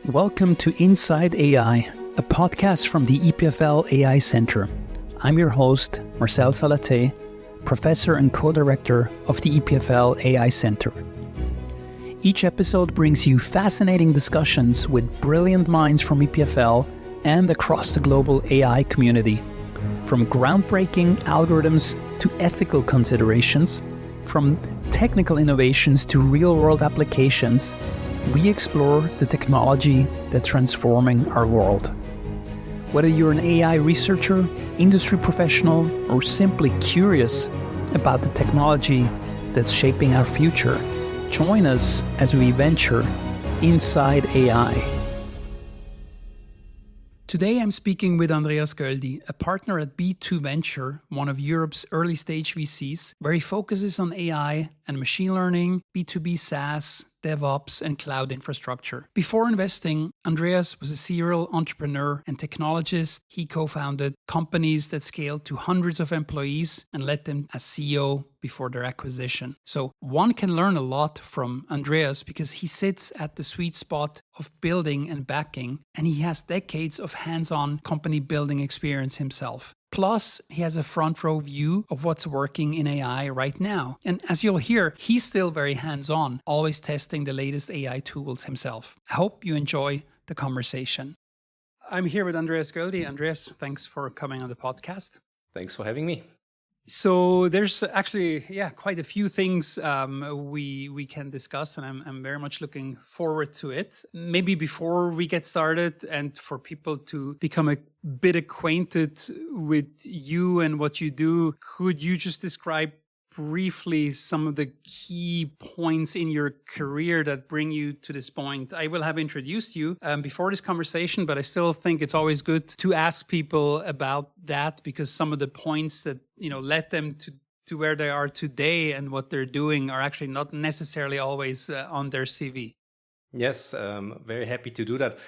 Welcome to Inside AI, a podcast from the EPFL AI Center. I'm your host, Marcel Salate, professor and co-director of the EPFL AI Center. Each episode brings you fascinating discussions with brilliant minds from EPFL and across the global AI community. From groundbreaking algorithms to ethical considerations, from technical innovations to real-world applications, we explore the technology that's transforming our world. Whether you're an AI researcher, industry professional, or simply curious about the technology that's shaping our future, join us as we venture inside AI. Today I'm speaking with Andreas Goeldi, a partner at b2venture, one of Europe's early stage VCs, where he focuses on AI and machine learning, B2B SaaS, DevOps, and cloud infrastructure. Before investing, Andreas was a serial entrepreneur and technologist. He co-founded companies that scaled to hundreds of employees and led them as CEO before their acquisition. So one can learn a lot from Andreas because he sits at the sweet spot of building and backing, and he has decades of hands-on company building experience himself. Plus, he has a front row view of what's working in AI right now. And as you'll hear, he's still very hands-on, always testing the latest AI tools himself. I hope you enjoy the conversation. I'm here with Andreas Goeldi. Andreas, thanks for coming on the podcast. Thanks for having me. So there's actually, quite a few things we can discuss, and I'm very much looking forward to it. Maybe before we get started, and for people to become a bit acquainted with you and what you do, could you just describe briefly some of the key points in your career that bring you to this point? I will have introduced you before this conversation, but I still think it's always good to ask people about that, because some of the points that led them to where they are today and what they're doing are actually not necessarily always on their CV. Yes, very happy to do that.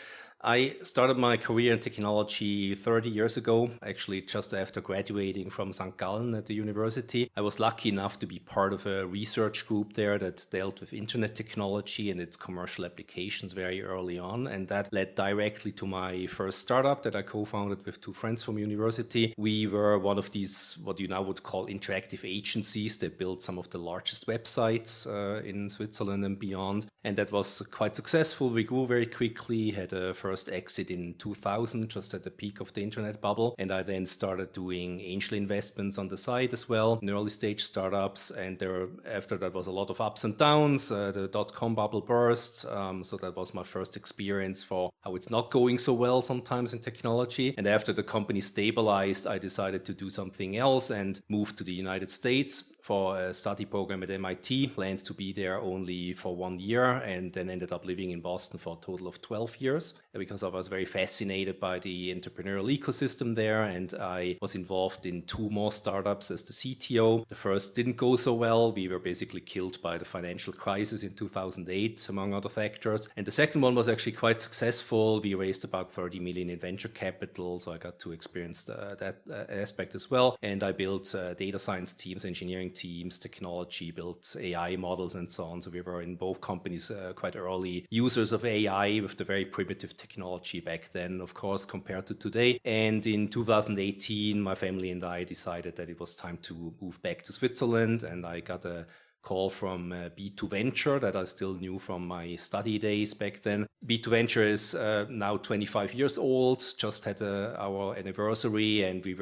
I started my career in technology 30 years ago, actually just after graduating from St. Gallen at the university. I was lucky enough to be part of a research group there that dealt with internet technology and its commercial applications very early on. And that led directly to my first startup that I co-founded with two friends from university. We were one of these, what you now would call interactive agencies. They built some of the largest websites in Switzerland and beyond. And that was quite successful. We grew very quickly, had a first exit in 2000, just at the peak of the internet bubble. And I then started doing angel investments on the side as well, in early stage startups. And after that was a lot of ups and downs. The dot-com bubble burst. So that was my first experience for how it's not going so well sometimes in technology. And after the company stabilized, I decided to do something else and moved to the United States for a study program at MIT, planned to be there only for 1 year, and then ended up living in Boston for a total of 12 years because I was very fascinated by the entrepreneurial ecosystem there, and I was involved in two more startups as the CTO. The first didn't go so well. We were basically killed by the financial crisis in 2008, among other factors. And the second one was actually quite successful. We raised about 30 million in venture capital, so I got to experience that aspect as well. And I built data science teams, engineering teams, technology, built AI models and so on. So we were in both companies quite early users of AI with the very primitive technology back then, of course, compared to today. And in 2018, my family and I decided that it was time to move back to Switzerland, and I got a call from b2venture that I still knew from my study days back then. b2venture is now 25 years old, just had our anniversary, and we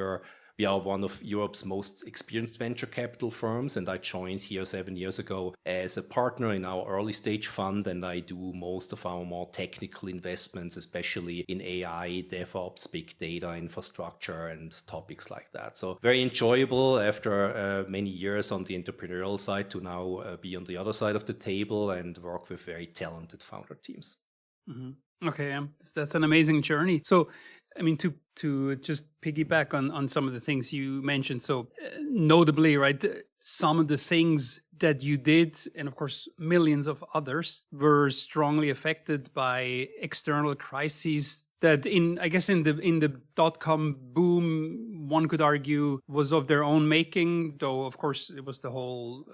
are one of Europe's most experienced venture capital firms, and I joined here 7 years ago as a partner in our early stage fund, and I do most of our more technical investments, especially in AI, DevOps, big data infrastructure, and topics like that. So very enjoyable after many years on the entrepreneurial side to now be on the other side of the table and work with very talented founder teams. Mm-hmm. Okay, that's an amazing journey. So, I mean, to just piggyback on some of the things you mentioned. So notably, right, some of the things that you did, and of course, millions of others, were strongly affected by external crises that I guess in the dot-com boom, one could argue was of their own making, though of course it was the whole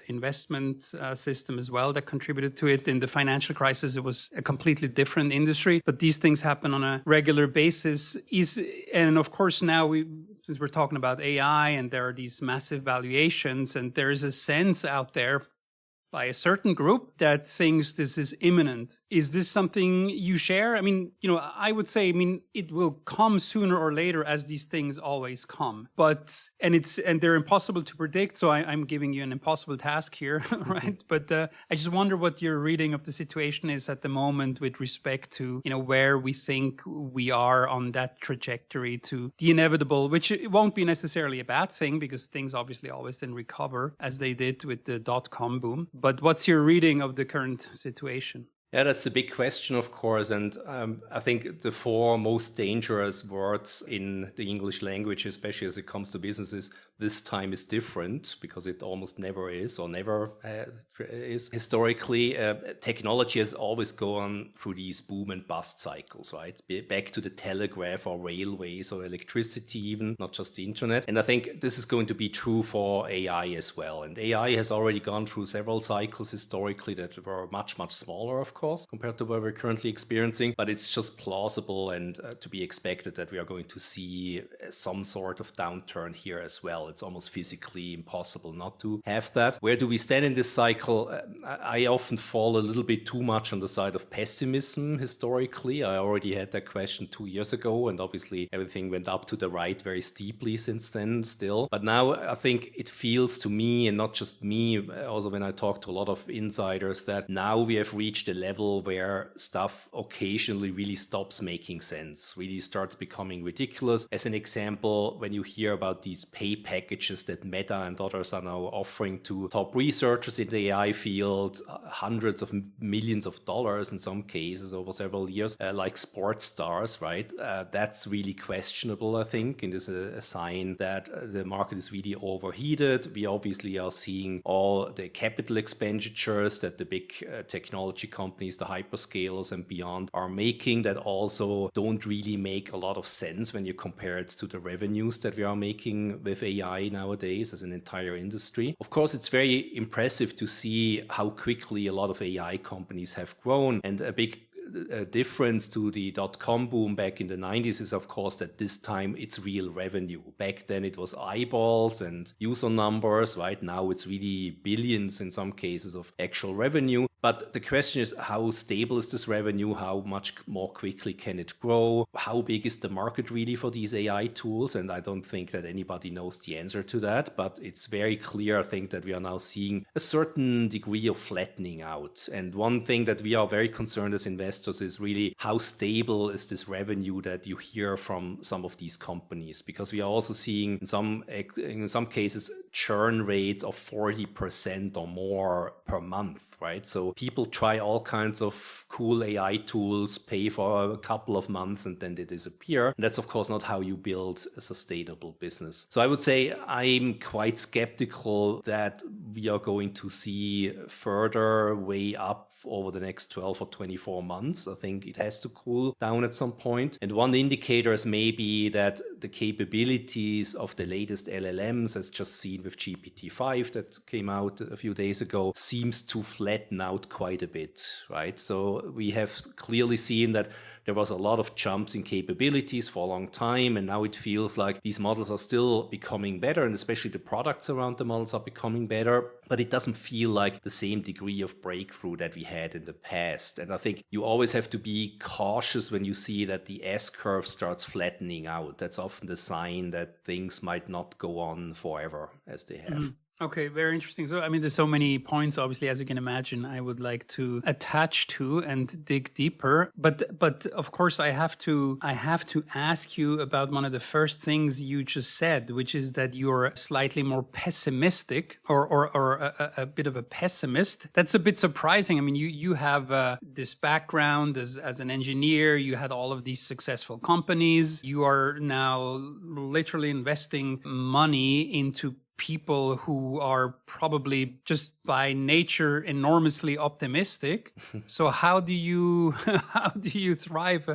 investment system as well that contributed to it. In the financial crisis, it was a completely different industry, but these things happen on a regular basis. And of course now since we're talking about AI and there are these massive valuations, and there is a sense out there by a certain group that thinks this is imminent. Is this something you share? I mean, I would say, it will come sooner or later, as these things always come. And they're impossible to predict. So I'm giving you an impossible task here, right? But I just wonder what your reading of the situation is at the moment with respect to, where we think we are on that trajectory to the inevitable, which it won't be necessarily a bad thing, because things obviously always then recover as they did with the dot-com boom. But what's your reading of the current situation? Yeah, that's a big question, of course. And I think the four most dangerous words in the English language, especially as it comes to businesses, this time is different, because it almost never is, or never is. Historically, technology has always gone through these boom and bust cycles, right? Back to the telegraph or railways or electricity even, not just the internet. And I think this is going to be true for AI as well. And AI has already gone through several cycles historically that were much, much smaller, of course, compared to what we're currently experiencing. But it's just plausible and to be expected that we are going to see some sort of downturn here as well. It's almost physically impossible not to have that. Where do we stand in this cycle? I often fall a little bit too much on the side of pessimism historically. I already had that question 2 years ago, and obviously everything went up to the right very steeply since then still. But now I think it feels to me, and not just me, also when I talk to a lot of insiders, that now we have reached a level where stuff occasionally really stops making sense, really starts becoming ridiculous. As an example, when you hear about these pay packages that Meta and others are now offering to top researchers in the AI field, hundreds of millions of dollars in some cases over several years, like sports stars, right? That's really questionable, I think, and is a sign that the market is really overheated. We obviously are seeing all the capital expenditures that the big technology companies, the hyperscalers and beyond, are making, that also don't really make a lot of sense when you compare it to the revenues that we are making with AI nowadays as an entire industry. Of course, it's very impressive to see how quickly a lot of AI companies have grown, and a big difference to the dot-com boom back in the 90s is, of course, that this time it's real revenue. Back then it was eyeballs and user numbers, right? Now it's really billions in some cases of actual revenue. But the question is, how stable is this revenue? How much more quickly can it grow? How big is the market really for these AI tools? And I don't think that anybody knows the answer to that, but it's very clear, I think, that we are now seeing a certain degree of flattening out. And one thing that we are very concerned as investors is really how stable is this revenue that you hear from some of these companies, because we are also seeing in some cases churn rates of 40% or more per month, right? So people try all kinds of cool AI tools, pay for a couple of months, and then they disappear. And that's, of course, not how you build a sustainable business. So I would say I'm quite skeptical that we are going to see further way up over the next 12 or 24 months. I think it has to cool down at some point. And one indicator is maybe that the capabilities of the latest LLMs, as just seen with GPT-5 that came out a few days ago, seems to flatten out quite a bit, right? So we have clearly seen that there was a lot of jumps in capabilities for a long time, and now it feels like these models are still becoming better, and especially the products around the models are becoming better, but it doesn't feel like the same degree of breakthrough that we had in the past. And I think you always have to be cautious when you see that the S-curve starts flattening out. That's often the sign that things might not go on forever as they have. Mm-hmm. Okay, very interesting. So, I mean, there's so many points, obviously, as you can imagine, I would like to attach to and dig deeper. But of course, I have to ask you about one of the first things you just said, which is that you're slightly more pessimistic or a bit of a pessimist. That's a bit surprising. I mean, you have this background as an engineer. You had all of these successful companies. You are now literally investing money into people who are probably just by nature enormously optimistic. So how do you how do you thrive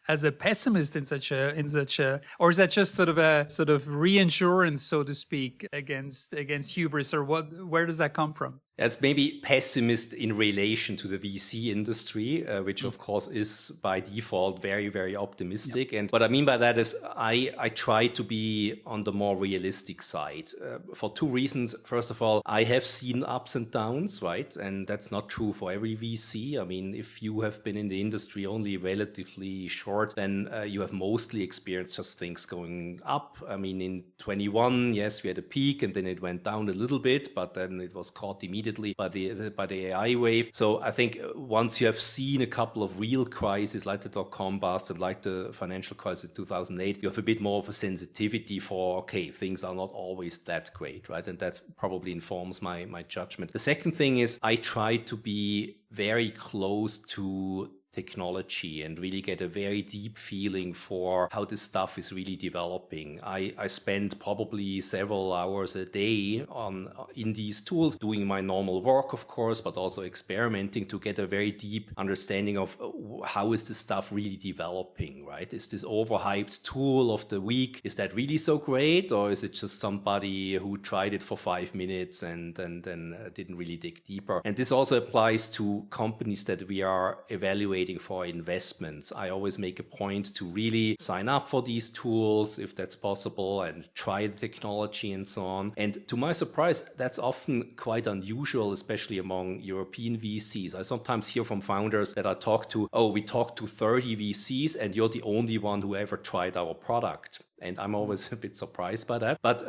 as a pessimist in such a, or is that just sort of a sort of reinsurance, so to speak, against hubris, or where does that come from? That's maybe pessimist in relation to the VC industry, which of course is by default very, very optimistic. And what I mean by that is I try to be on the more realistic side for two reasons. First of all, I have seen ups and downs, right? And that's not true for every VC. I mean, if you have been in the industry only relatively short, then you have mostly experienced just things going up. I mean, in 21, yes, we had a peak and then it went down a little bit, but then it was caught immediately by the AI wave. So I think once you have seen a couple of real crises like the dot-com bust and like the financial crisis in 2008, you have a bit more of a sensitivity for, okay, things are not always that great, right? And that probably informs my judgment. The second thing is I try to be very close to technology and really get a very deep feeling for how this stuff is really developing. I spend probably several hours a day in these tools, doing my normal work, of course, but also experimenting to get a very deep understanding of how is this stuff really developing, right? Is this overhyped tool of the week, is that really so great? Or is it just somebody who tried it for 5 minutes and then didn't really dig deeper? And this also applies to companies that we are evaluating for investments. I always make a point to really sign up for these tools if that's possible and try the technology and so on. And to my surprise, that's often quite unusual, especially among European VCs. I sometimes hear from founders that I talk to, oh, we talked to 30 VCs and you're the only one who ever tried our product. And I'm always a bit surprised by that. But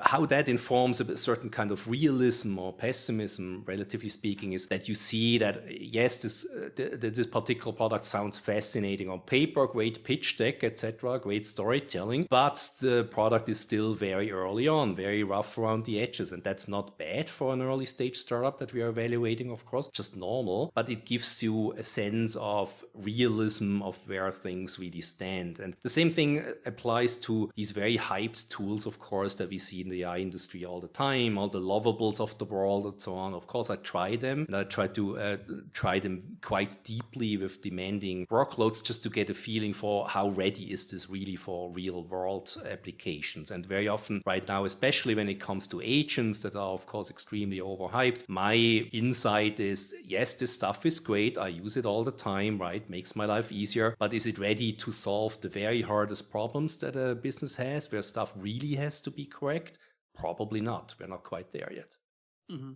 how that informs a certain kind of realism or pessimism, relatively speaking, is that you see that, yes, this particular product sounds fascinating on paper, great pitch deck, etc., great storytelling, but the product is still very early on, very rough around the edges. And that's not bad for an early stage startup that we are evaluating, of course, just normal. But it gives you a sense of realism of where things really stand. And the same thing applies to these very hyped tools, of course, that we see in the AI industry all the time, all the lovables of the world and so on. Of course, I try them, and I try to try them quite deeply with demanding workloads just to get a feeling for how ready is this really for real world applications. And very often right now, especially when it comes to agents that are, of course, extremely overhyped, my insight is, yes, this stuff is great. I use it all the time, right? Makes my life easier. But is it ready to solve the very hardest problems that a business has, where stuff really has to be correct? Probably not. We're not quite there yet. Mm-hmm.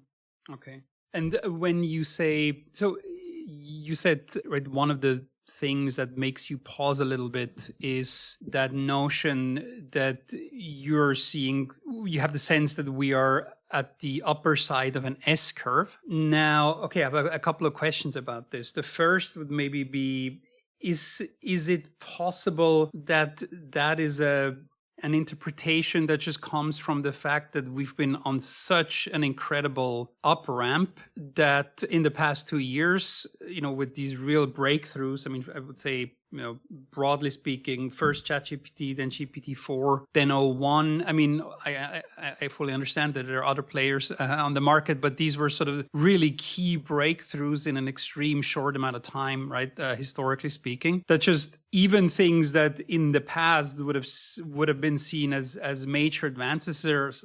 Okay. And when you say, so you said, right, one of the things that makes you pause a little bit is that notion that you're seeing, you have the sense that we are at the upper side of an S curve. Now, okay, I have a couple of questions about this. The first would maybe be, is it possible that that is an interpretation that just comes from the fact that we've been on such an incredible up ramp that in the past 2 years, with these real breakthroughs, I mean, I would say, broadly speaking, first ChatGPT, then GPT-4, then o1. I mean, I fully understand that there are other players on the market, but these were sort of really key breakthroughs in an extreme short amount of time, right? Historically speaking, that just even things that in the past would have been seen as major advances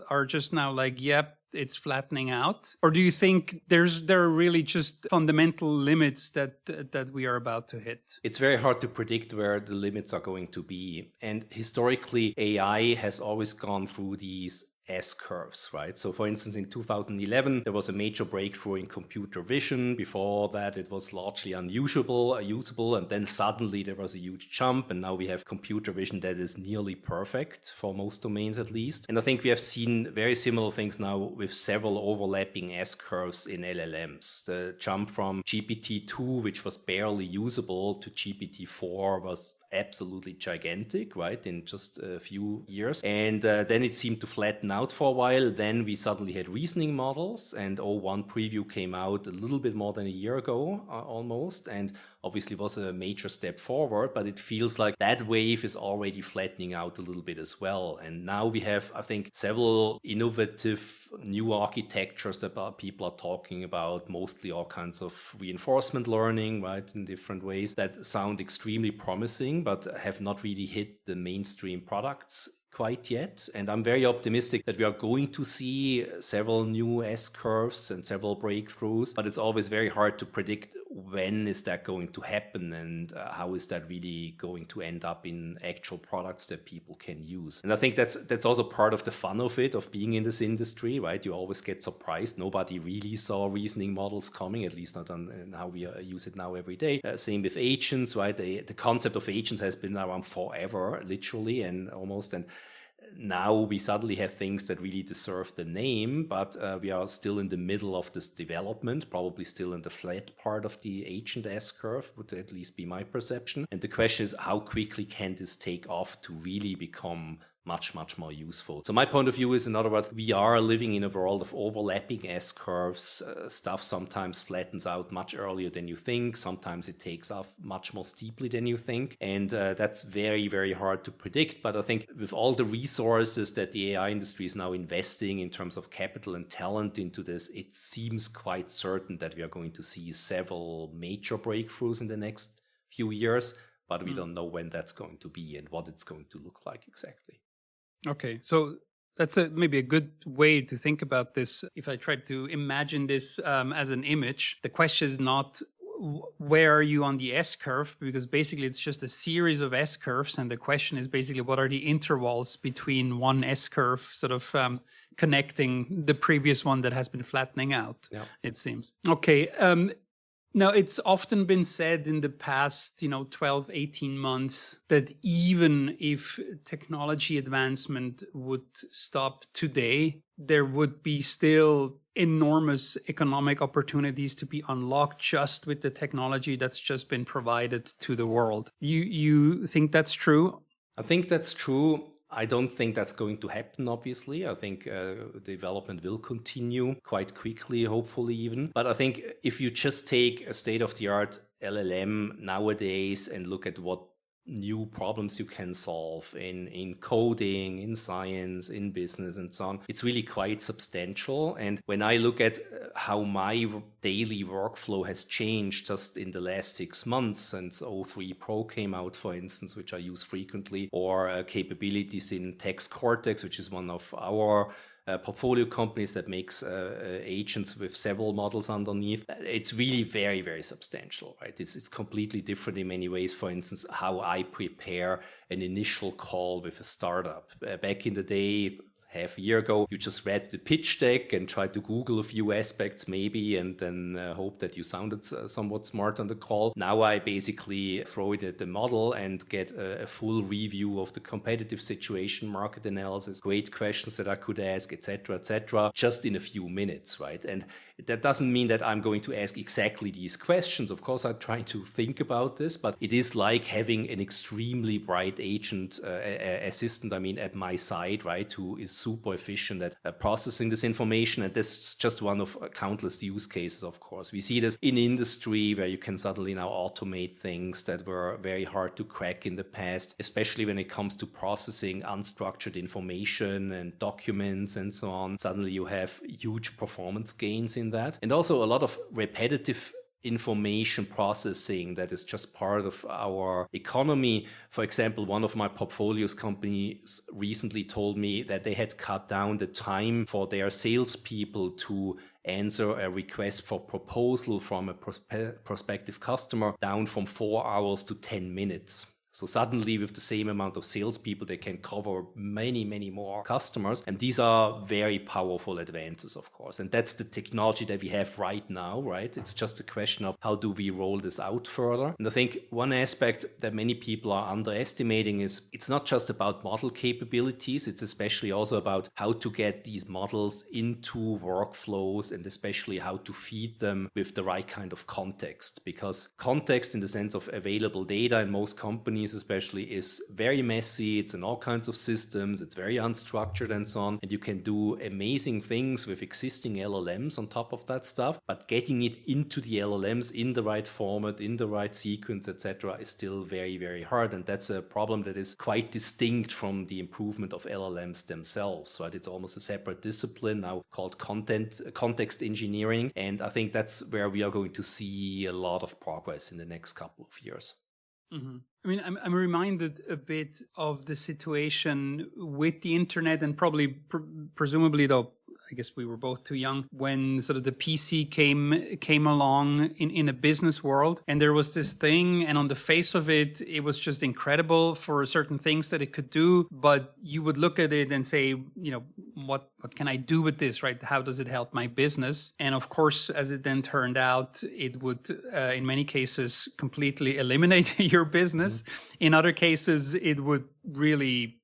are just now like, yep, it's flattening out? Or do you think there are really just fundamental limits that we are about to hit? It's very hard to predict where the limits are going to be. And historically, AI has always gone through these S-curves, right? So for instance, in 2011, there was a major breakthrough in computer vision. Before that, it was largely unusable, and then suddenly there was a huge jump, and now we have computer vision that is nearly perfect for most domains at least. And I think we have seen very similar things now with several overlapping S-curves in LLMs. The jump from GPT-2, which was barely usable, to GPT-4 was absolutely gigantic, right, in just a few years. And then it seemed to flatten out for a while. Then we suddenly had reasoning models, and O1 preview came out a little bit more than a year ago, almost, and obviously was a major step forward, but it feels like that wave is already flattening out a little bit as well. And now we have, I think, several innovative new architectures that people are talking about, mostly all kinds of reinforcement learning, right, in different ways that sound extremely promising, but have not really hit the mainstream products quite yet. And I'm very optimistic that we are going to see several new S-curves and several breakthroughs, but it's always very hard to predict when is that going to happen and how is that really going to end up in actual products that people can use. And I think that's also part of the fun of it, of being in this industry, right? You always get surprised. Nobody really saw reasoning models coming, at least not on how we use it now every day. Same with agents, right? The concept of agents has been around forever, literally, and almost, and now we suddenly have things that really deserve the name, but we are still in the middle of this development, probably still in the flat part of the agent S-curve, would at least be my perception. And the question is, how quickly can this take off to really become much, much more useful? So my point of view is, in other words, we are living in a world of overlapping S-curves. Stuff sometimes flattens out much earlier than you think. Sometimes it takes off much more steeply than you think. And that's very, very hard to predict. But I think with all the resources that the AI industry is now investing in terms of capital and talent into this, it seems quite certain that we are going to see several major breakthroughs in the next few years. But we don't know when that's going to be and what it's going to look like exactly. Okay, so that's maybe a good way to think about this. If I try to imagine this as an image, the question is not where are you on the S-curve, because basically it's just a series of S-curves, and the question is basically what are the intervals between one S-curve sort of connecting the previous one that has been flattening out, it seems. Okay. Now, it's often been said in the past, 12, 18 months that even if technology advancement would stop today, there would be still enormous economic opportunities to be unlocked just with the technology that's just been provided to the world. You think that's true? I think that's true. I don't think that's going to happen, obviously. I think development will continue quite quickly, hopefully even. But I think if you just take a state-of-the-art LLM nowadays and look at what new problems you can solve in coding, in science, in business, and so on, it's really quite substantial. And when I look at how my daily workflow has changed just in the last 6 months since O3 Pro came out, for instance, which I use frequently, or capabilities in Text Cortex, which is one of our portfolio companies that makes agents with several models underneath. It's really very, very substantial, right? It's completely different in many ways. For instance, how I prepare an initial call with a startup. Back in the day, half a year ago, you just read the pitch deck and tried to Google a few aspects maybe, and then hope that you sounded somewhat smart on the call. Now I basically throw it at the model and get a full review of the competitive situation, market analysis, great questions that I could ask, etc., just in a few minutes, right? And that doesn't mean that I'm going to ask exactly these questions. Of course, I try to think about this, but it is like having an extremely bright agent assistant, at my side, right, who is super efficient at processing this information. And this is just one of countless use cases, of course. We see this in industry where you can suddenly now automate things that were very hard to crack in the past, especially when it comes to processing unstructured information and documents and so on. Suddenly you have huge performance gains in that. And also a lot of repetitive information processing that is just part of our economy. For example, one of my portfolios companies recently told me that they had cut down the time for their salespeople to answer a request for proposal from a prospective customer down from 4 hours to 10 minutes. So suddenly with the same amount of salespeople, they can cover many, many more customers. And these are very powerful advances, of course. And that's the technology that we have right now, right? It's just a question of how do we roll this out further? And I think one aspect that many people are underestimating is it's not just about model capabilities. It's especially also about how to get these models into workflows and especially how to feed them with the right kind of context. Because context in the sense of available data in most companies companies especially is very messy. It's in all kinds of systems. It's very unstructured and so on. And you can do amazing things with existing LLMs on top of that stuff. But getting it into the LLMs in the right format, in the right sequence, etc., is still very, very hard. And that's a problem that is quite distinct from the improvement of LLMs themselves. Right? It's almost a separate discipline now called context engineering. And I think that's where we are going to see a lot of progress in the next couple of years. Mm-hmm. I mean, I'm reminded a bit of the situation with the internet, and probably, presumably, though, I guess we were both too young when sort of the PC came along in a business world, and there was this thing, and on the face of it, it was just incredible for certain things that it could do. But you would look at it and say, what can I do with this, right? How does it help my business? And of course, as it then turned out, it would, in many cases, completely eliminate your business. Mm-hmm. In other cases, it would really,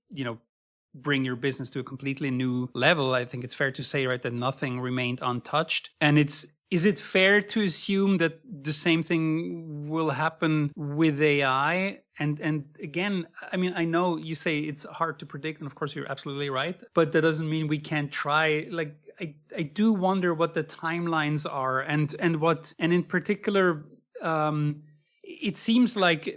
bring your business to a completely new level. I think it's fair to say, right, that nothing remained untouched. And is it fair to assume that the same thing will happen with AI? And again, I mean, I know you say it's hard to predict, and of course you're absolutely right, but that doesn't mean we can't try. Like, I do wonder what the timelines are, and in particular, it seems like,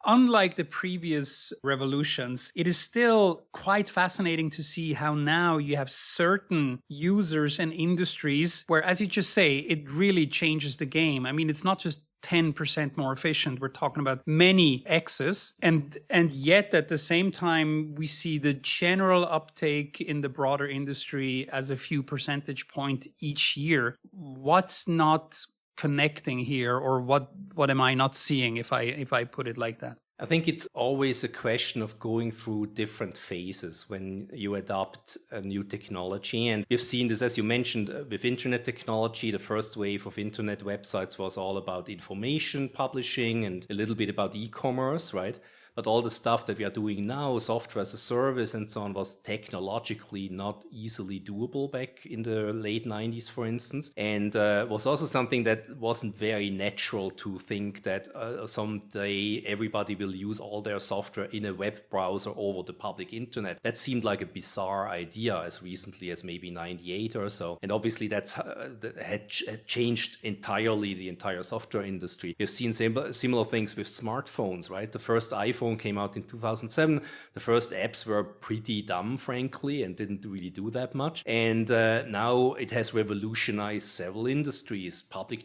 unlike the previous revolutions, it is still quite fascinating to see how now you have certain users and industries where, as you just say, it really changes the game. I mean, it's not just 10% more efficient. We're talking about many X's. And yet at the same time, we see the general uptake in the broader industry as a few percentage point each year. What's not connecting here, or what am I not seeing, if I put it like that? I think it's always a question of going through different phases when you adopt a new technology. And we've seen this, as you mentioned, with internet technology. The first wave of internet websites was all about information publishing and a little bit about e-commerce, right? But all the stuff that we are doing now, software as a service and so on, was technologically not easily doable back in the late 90s, for instance. And was also something that wasn't very natural to think that someday everybody will use all their software in a web browser over the public internet. That seemed like a bizarre idea as recently as maybe 98 or so. And obviously that had changed entirely the entire software industry. We've seen similar things with smartphones, right? The first iPhone came out in 2007. The first apps were pretty dumb, frankly, and didn't really do that much. And now it has revolutionized several industries, public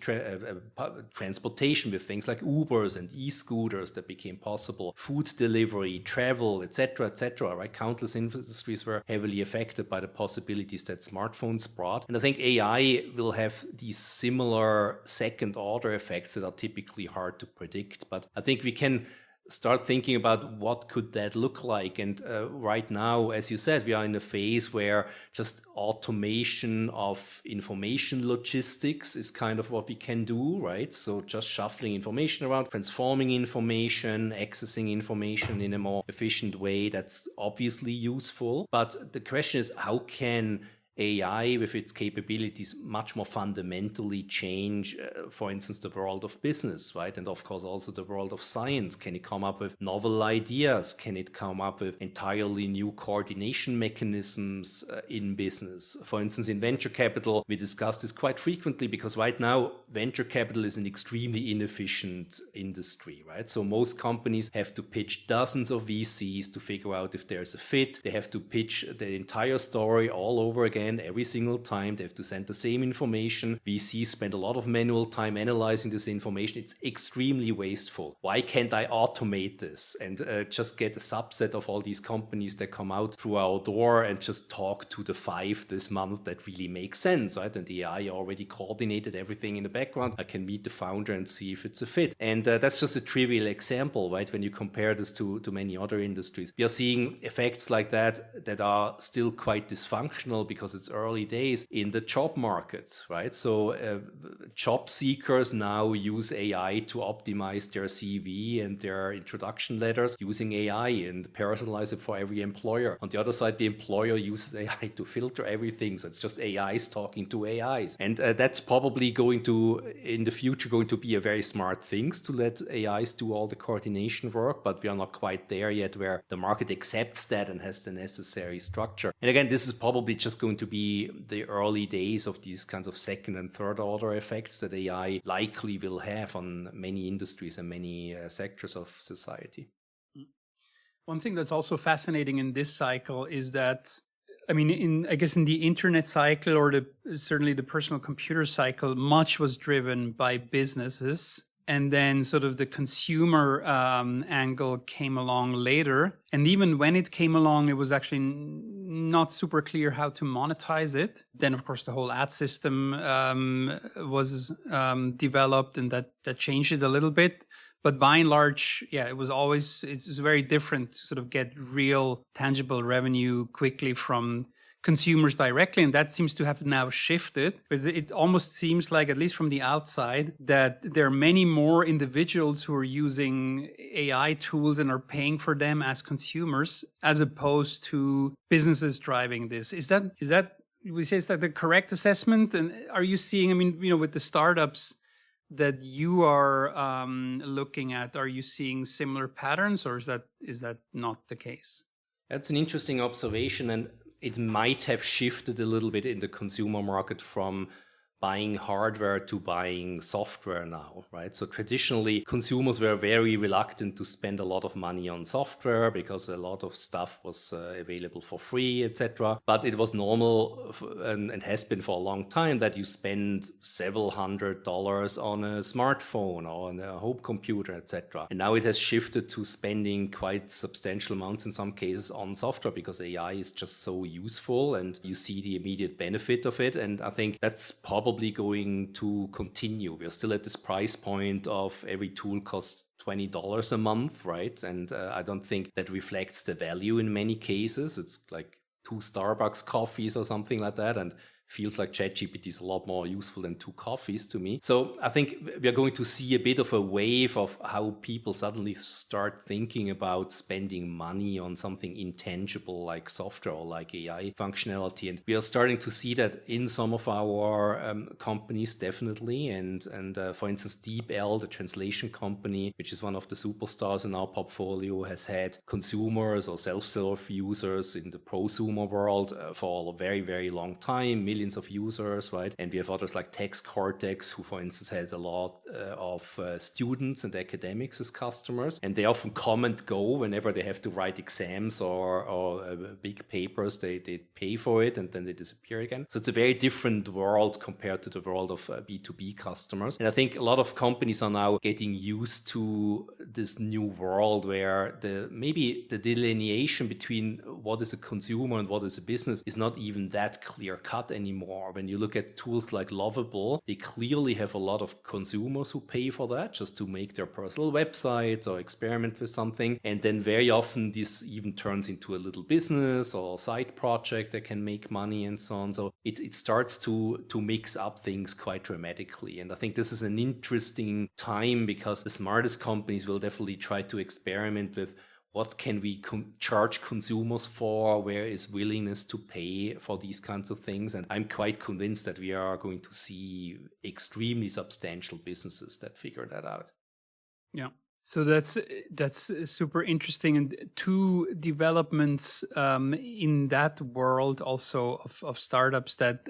transportation with things like Ubers and e-scooters that became possible, food delivery, travel, etc., right? Countless industries were heavily affected by the possibilities that smartphones brought. And I think AI will have these similar second-order effects that are typically hard to predict. But I think we can start thinking about what could that look like. And right now, as you said, we are in a phase where just automation of information logistics is kind of what we can do, right? So just shuffling information around, transforming information, accessing information in a more efficient way, that's obviously useful. But the question is, how can AI, with its capabilities, much more fundamentally change, for instance, the world of business, right? And of course, also the world of science. Can it come up with novel ideas? Can it come up with entirely new coordination mechanisms in business? For instance, in venture capital, we discuss this quite frequently because right now, venture capital is an extremely inefficient industry, right? So most companies have to pitch dozens of VCs to figure out if there's a fit. They have to pitch the entire story all over again every single time. They have to send the same information. VCs spend a lot of manual time analyzing this information. It's extremely wasteful. Why can't I automate this and just get a subset of all these companies that come out through our door and just talk to the 5 this month that really makes sense, right? And the AI already coordinated everything in the background. I can meet the founder and see if it's a fit. And that's just a trivial example, right? When you compare this to many other industries, we are seeing effects like that are still quite dysfunctional because it's early days in the job market, right? So job seekers now use AI to optimize their CV and their introduction letters using AI and personalize it for every employer. On the other side, the employer uses AI to filter everything. So it's just AIs talking to AIs. And that's probably going to, in the future, going to be a very smart thing to let AIs do all the coordination work. But we are not quite there yet where the market accepts that and has the necessary structure. And again, this is probably just going to be the early days of these kinds of second and third order effects that AI likely will have on many industries and many sectors of society. One thing that's also fascinating in this cycle is that, I mean, I guess in the internet cycle or certainly the personal computer cycle, much was driven by businesses. And then sort of the consumer angle came along later. And even when it came along, it was actually not super clear how to monetize it. Then, of course, the whole ad system was developed, and that changed it a little bit. But by and large, yeah, it's very different to sort of get real tangible revenue quickly from consumers directly. And that seems to have now shifted. But it almost seems like, at least from the outside, that there are many more individuals who are using AI tools and are paying for them as consumers, as opposed to businesses driving this. Is that the correct assessment? And are you seeing, I mean, with the startups that you are looking at, are you seeing similar patterns, or is that not the case? That's an interesting observation, and it might have shifted a little bit in the consumer market from buying hardware to buying software now, right? So traditionally, consumers were very reluctant to spend a lot of money on software because a lot of stuff was available for free, etc. But it was normal and has been for a long time that you spend several $100s on a smartphone or on a home computer, etc. And now it has shifted to spending quite substantial amounts in some cases on software because AI is just so useful and you see the immediate benefit of it. And I think that's probably going to continue. We're still at this price point of every tool costs $20 a month, right? And I don't think that reflects the value in many cases. It's like 2 Starbucks coffees or something like that. And feels like ChatGPT is a lot more useful than 2 coffees to me. So I think we are going to see a bit of a wave of how people suddenly start thinking about spending money on something intangible like software or like AI functionality. And we are starting to see that in some of our companies, definitely. And for instance, DeepL, the translation company, which is one of the superstars in our portfolio, has had consumers or self-serve users in the prosumer world for a very, very long time, millions of users, right? And we have others like Text Cortex, who, for instance, has a lot of students and academics as customers. And they often come and go whenever they have to write exams or big papers. They pay for it and then they disappear again. So it's a very different world compared to the world of B2B customers. And I think a lot of companies are now getting used to this new world where maybe the delineation between what is a consumer and what is a business is not even that clear cut anymore. When you look at tools like Lovable, they clearly have a lot of consumers who pay for that just to make their personal websites or experiment with something. And then very often this even turns into a little business or side project that can make money and so on. So it starts to mix up things quite dramatically. And I think this is an interesting time because the smartest companies will definitely try to experiment with what can we charge consumers for? Where is willingness to pay for these kinds of things? And I'm quite convinced that we are going to see extremely substantial businesses that figure that out. Yeah. So that's super interesting. And 2 developments in that world also of startups that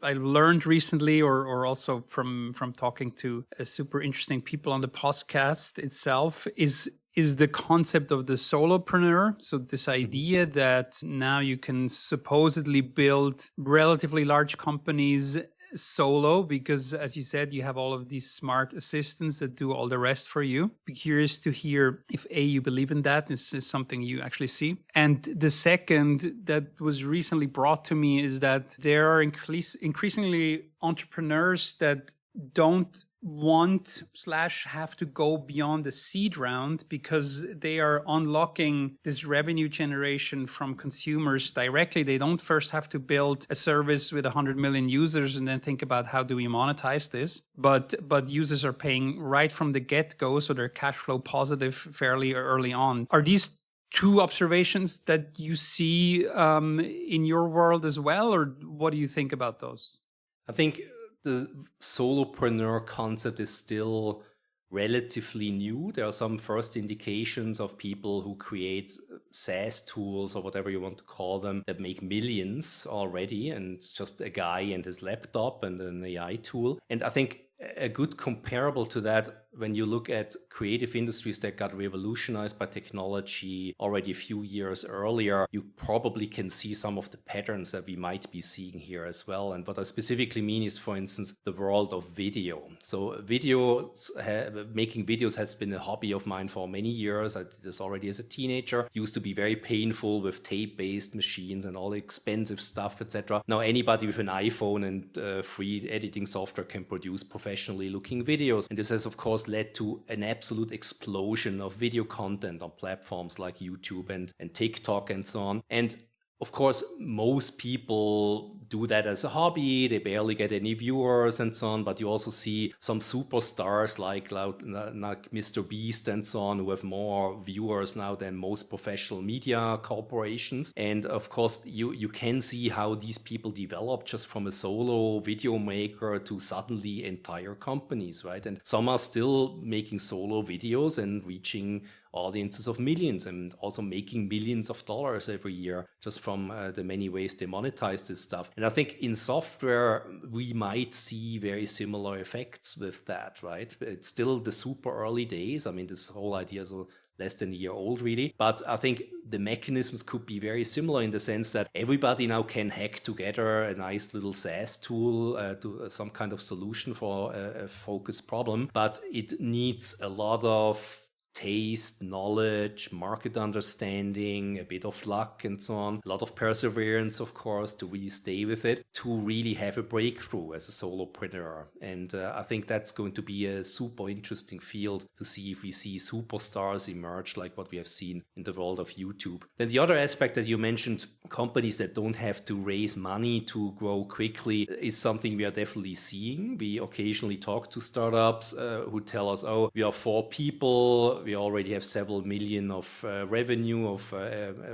I learned recently, or also from talking to super interesting people on the podcast itself, is the concept of the solopreneur. So this idea that now you can supposedly build relatively large companies solo, because as you said, you have all of these smart assistants that do all the rest for you. Be curious to hear if you believe in that. This is something you actually see. And the second that was recently brought to me is that there are increasingly entrepreneurs that don't want slash have to go beyond the seed round because they are unlocking this revenue generation from consumers directly. They don't first have to build a service with 100 million users and then think about how do we monetize this, but users are paying right from the get-go, so they're cash flow positive fairly early on. Are these two observations that you see in your world as well, or what do you think about those? I think the solopreneur concept is still relatively new. There are some first indications of people who create SaaS tools or whatever you want to call them that make millions already. And it's just a guy and his laptop and an AI tool. And I think a good comparable to that, when you look at creative industries that got revolutionized by technology already a few years earlier, you probably can see some of the patterns that we might be seeing here as well. And what I specifically mean is, for instance, the world of video. So making videos has been a hobby of mine for many years. I did this already as a teenager. Used to be very painful with tape-based machines and all the expensive stuff, etc. Now anybody with an iPhone and free editing software can produce professionally looking videos. And this has, of course, led to an absolute explosion of video content on platforms like YouTube and TikTok and so on. And of course, most people do that as a hobby. They barely get any viewers and so on. But you also see some superstars like Mr. Beast and so on, who have more viewers now than most professional media corporations. And of course, you can see how these people develop just from a solo video maker to suddenly entire companies, right? And some are still making solo videos and reaching audiences of millions and also making millions of dollars every year just from the many ways they monetize this stuff. And I think in software, we might see very similar effects with that, right? It's still the super early days. I mean, this whole idea is less than a year old, really. But I think the mechanisms could be very similar in the sense that everybody now can hack together a nice little SaaS tool to some kind of solution for a focused problem. But it needs a lot of taste, knowledge, market understanding, a bit of luck and so on, a lot of perseverance, of course, to really stay with it, to really have a breakthrough as a solopreneur. And I think that's going to be a super interesting field to see if we see superstars emerge like what we have seen in the world of YouTube. Then the other aspect that you mentioned, companies that don't have to raise money to grow quickly, is something we are definitely seeing. We occasionally talk to startups who tell us, oh, we are 4 people, we already have several million of revenue, of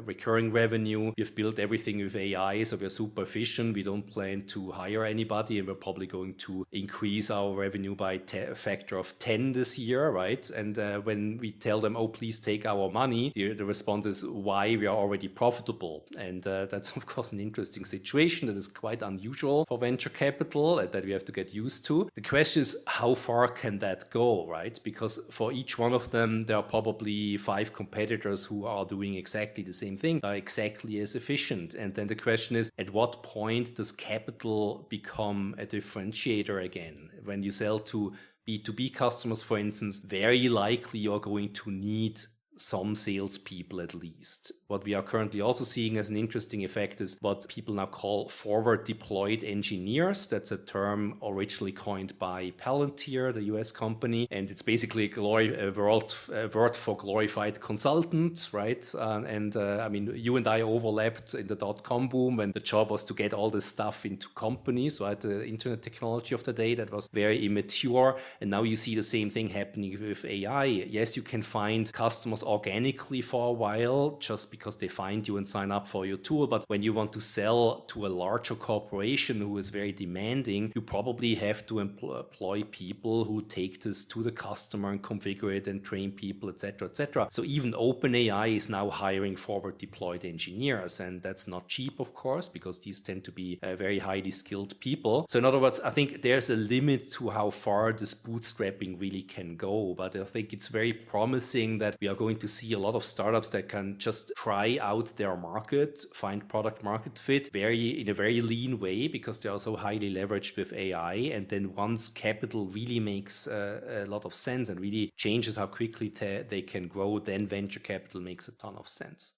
recurring revenue. We've built everything with AI, so we're super efficient. We don't plan to hire anybody, and we're probably going to increase our revenue by a factor of 10 this year, right? And when we tell them, oh, please take our money, the response is why we are already profitable. And that's, of course, an interesting situation that is quite unusual for venture capital that we have to get used to. The question is, how far can that go, right? Because for each one of them, there are probably 5 competitors who are doing exactly the same thing, are exactly as efficient. And then the question is, at what point does capital become a differentiator again? When you sell to B2B customers, for instance, very likely you're going to need some salespeople at least. What we are currently also seeing as an interesting effect is what people now call forward deployed engineers. That's a term originally coined by Palantir, the US company. And it's basically a word for glorified consultant, right? I mean, you and I overlapped in the dot-com boom when the job was to get all this stuff into companies, right? The internet technology of the day that was very immature. And now you see the same thing happening with AI. Yes, you can find customers organically for a while just because they find you and sign up for your tool. But when you want to sell to a larger corporation who is very demanding, you probably have to employ people who take this to the customer and configure it and train people, etc., etc. So even OpenAI is now hiring forward deployed engineers. And that's not cheap, of course, because these tend to be very highly skilled people. So in other words, I think there's a limit to how far this bootstrapping really can go. But I think it's very promising that we are going to see a lot of startups that can just try out their market, find product market fit in a very lean way because they are so highly leveraged with AI. And then once capital really makes a lot of sense and really changes how quickly they can grow, then venture capital makes a ton of sense.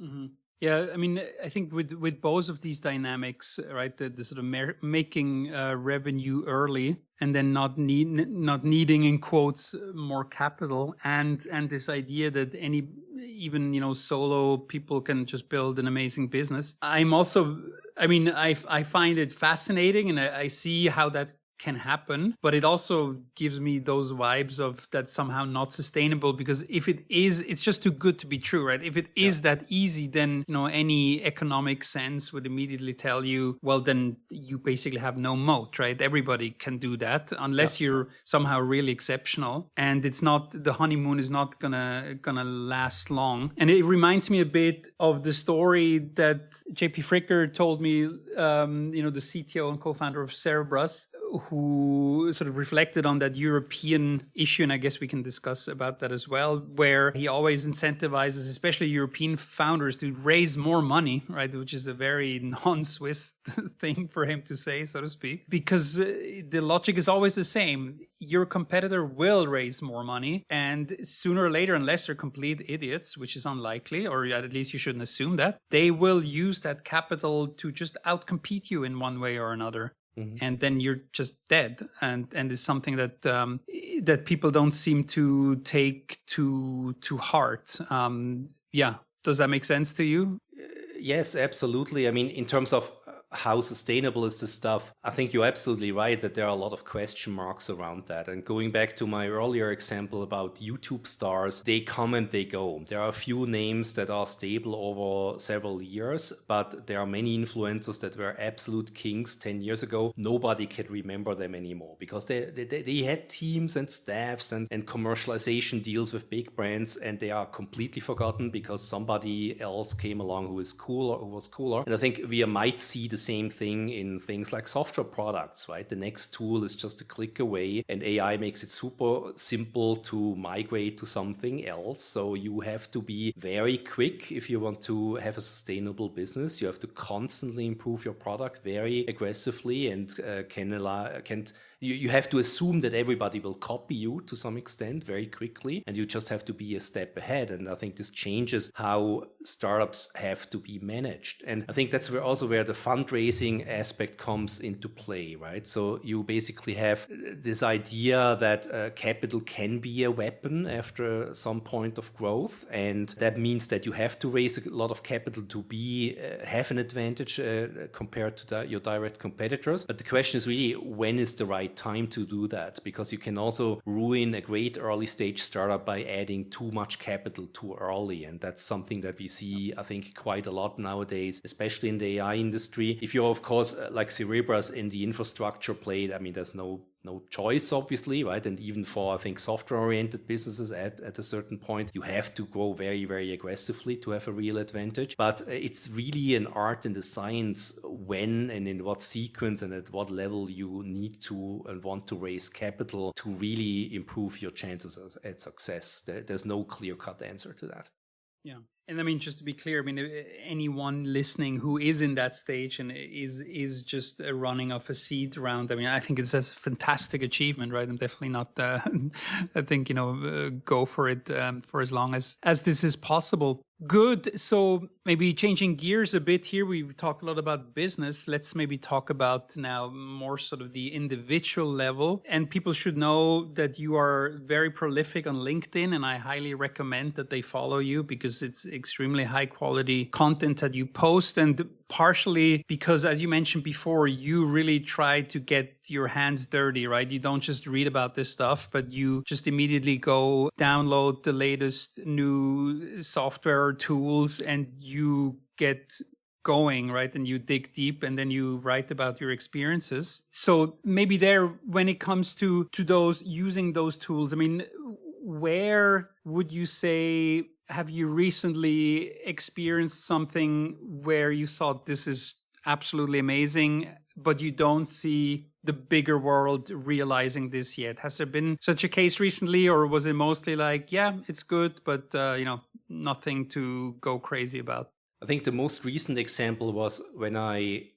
Mm-hmm. Yeah, I mean, I think with both of these dynamics, right, the sort of making revenue early and then not needing in quotes more capital, and this idea that any even solo people can just build an amazing business. I'm also, I mean, I find it fascinating, and I see how that can happen, but it also gives me those vibes of that somehow not sustainable, because if it is, it's just too good to be true, right? If it is that easy, then any economic sense would immediately tell you, well, then you basically have no moat, right? Everybody can do that unless you're somehow really exceptional, and it's not, the honeymoon is not gonna last long. And it reminds me a bit of the story that JP Fricker told me, the CTO and co-founder of Cerebras, who sort of reflected on that European issue, and I guess we can discuss about that as well, where he always incentivizes, especially European founders, to raise more money, right? Which is a very non-Swiss thing for him to say, so to speak, because the logic is always the same. Your competitor will raise more money, and sooner or later, unless they're complete idiots, which is unlikely, or at least you shouldn't assume that, they will use that capital to just outcompete you in one way or another. And then you're just dead, and it's something that that people don't seem to take to heart. Yeah, does that make sense to you? Yes, absolutely. I mean, in terms of how sustainable is this stuff, I think you're absolutely right that there are a lot of question marks around that. And going back to my earlier example about YouTube stars, they come and they go. There are a few names that are stable over several years, but there are many influencers that were absolute kings 10 years ago. Nobody can remember them anymore because they had teams and staffs and commercialization deals with big brands, and they are completely forgotten because somebody else came along who was cooler. And I think we might see the same thing in things like software products, right? The next tool is just a click away, and AI makes it super simple to migrate to something else. So you have to be very quick if you want to have a sustainable business. You have to constantly improve your product very aggressively, and you have to assume that everybody will copy you to some extent very quickly, and you just have to be a step ahead. And I think this changes how startups have to be managed. And I think that's where the fundraising aspect comes into play, right? So you basically have this idea that capital can be a weapon after some point of growth, and that means that you have to raise a lot of capital to have an advantage compared to your direct competitors. But the question is really, when is the right time to do that? Because you can also ruin a great early stage startup by adding too much capital too early, and that's something that we see, I think, quite a lot nowadays, especially in the AI industry. If you're, of course, like Cerebras in the infrastructure play, I mean, there's no choice, obviously, right? And even for, I think, software-oriented businesses at a certain point, you have to grow very, very aggressively to have a real advantage. But it's really an art and a science when and in what sequence and at what level you need to and want to raise capital to really improve your chances at success. There's no clear-cut answer to that. Yeah. And I mean, just to be clear, I mean, anyone listening who is in that stage and is just running off a seed round, I mean, I think it's a fantastic achievement, right? I'm definitely not, I think, go for it for as long as this is possible. Good. So maybe changing gears a bit here, we've talked a lot about business. Let's maybe talk about now more sort of the individual level. And people should know that you are very prolific on LinkedIn, and I highly recommend that they follow you because it's extremely high quality content that you post. And partially because, as you mentioned before, you really try to get your hands dirty, right? You don't just read about this stuff, but you just immediately go download the latest new software tools and you get going, right? And you dig deep and then you write about your experiences. So maybe there, when it comes to those using those tools, I mean, where would you say, have you recently experienced something where you thought this is absolutely amazing, but you don't see the bigger world realizing this yet? Has there been such a case recently, or was it mostly like, yeah, it's good, but nothing to go crazy about? I think the most recent example was when I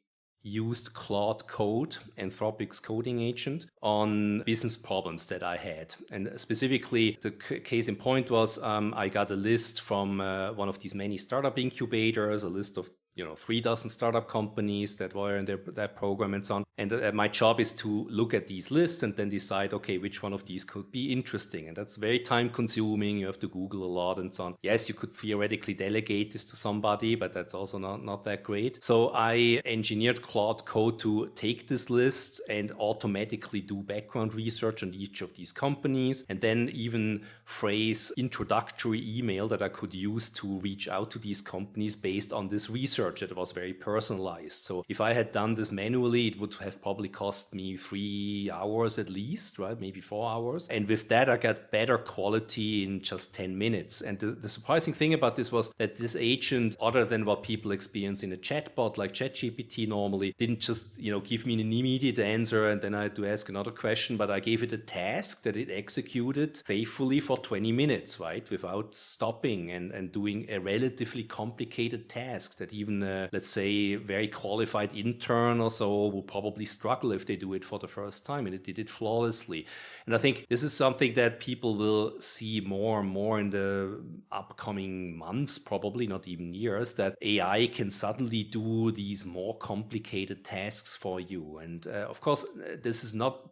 used Claude Code, Anthropic's coding agent, on business problems that I had. And specifically, the case in point was I got a list from one of these many startup incubators, a list of 3 dozen startup companies that were in that program and so on. And my job is to look at these lists and then decide, okay, which one of these could be interesting. And that's very time consuming. You have to Google a lot and so on. Yes, you could theoretically delegate this to somebody, but that's also not that great. So I engineered Claude Code to take this list and automatically do background research on each of these companies, and then even phrase introductory email that I could use to reach out to these companies based on this research that was very personalized. So if I had done this manually, it would have probably cost me 3 hours at least, right? Maybe 4 hours. And with that, I got better quality in just 10 minutes. And the surprising thing about this was that this agent, other than what people experience in a chatbot like ChatGPT normally, didn't just, give me an immediate answer and then I had to ask another question, but I gave it a task that it executed faithfully for 20 minutes, right? Without stopping and doing a relatively complicated task that even, let's say, very qualified intern or so will probably struggle if they do it for the first time, and it did it flawlessly. And I think this is something that people will see more and more in the upcoming months, probably not even years, that AI can suddenly do these more complicated tasks for you. And of course, this is not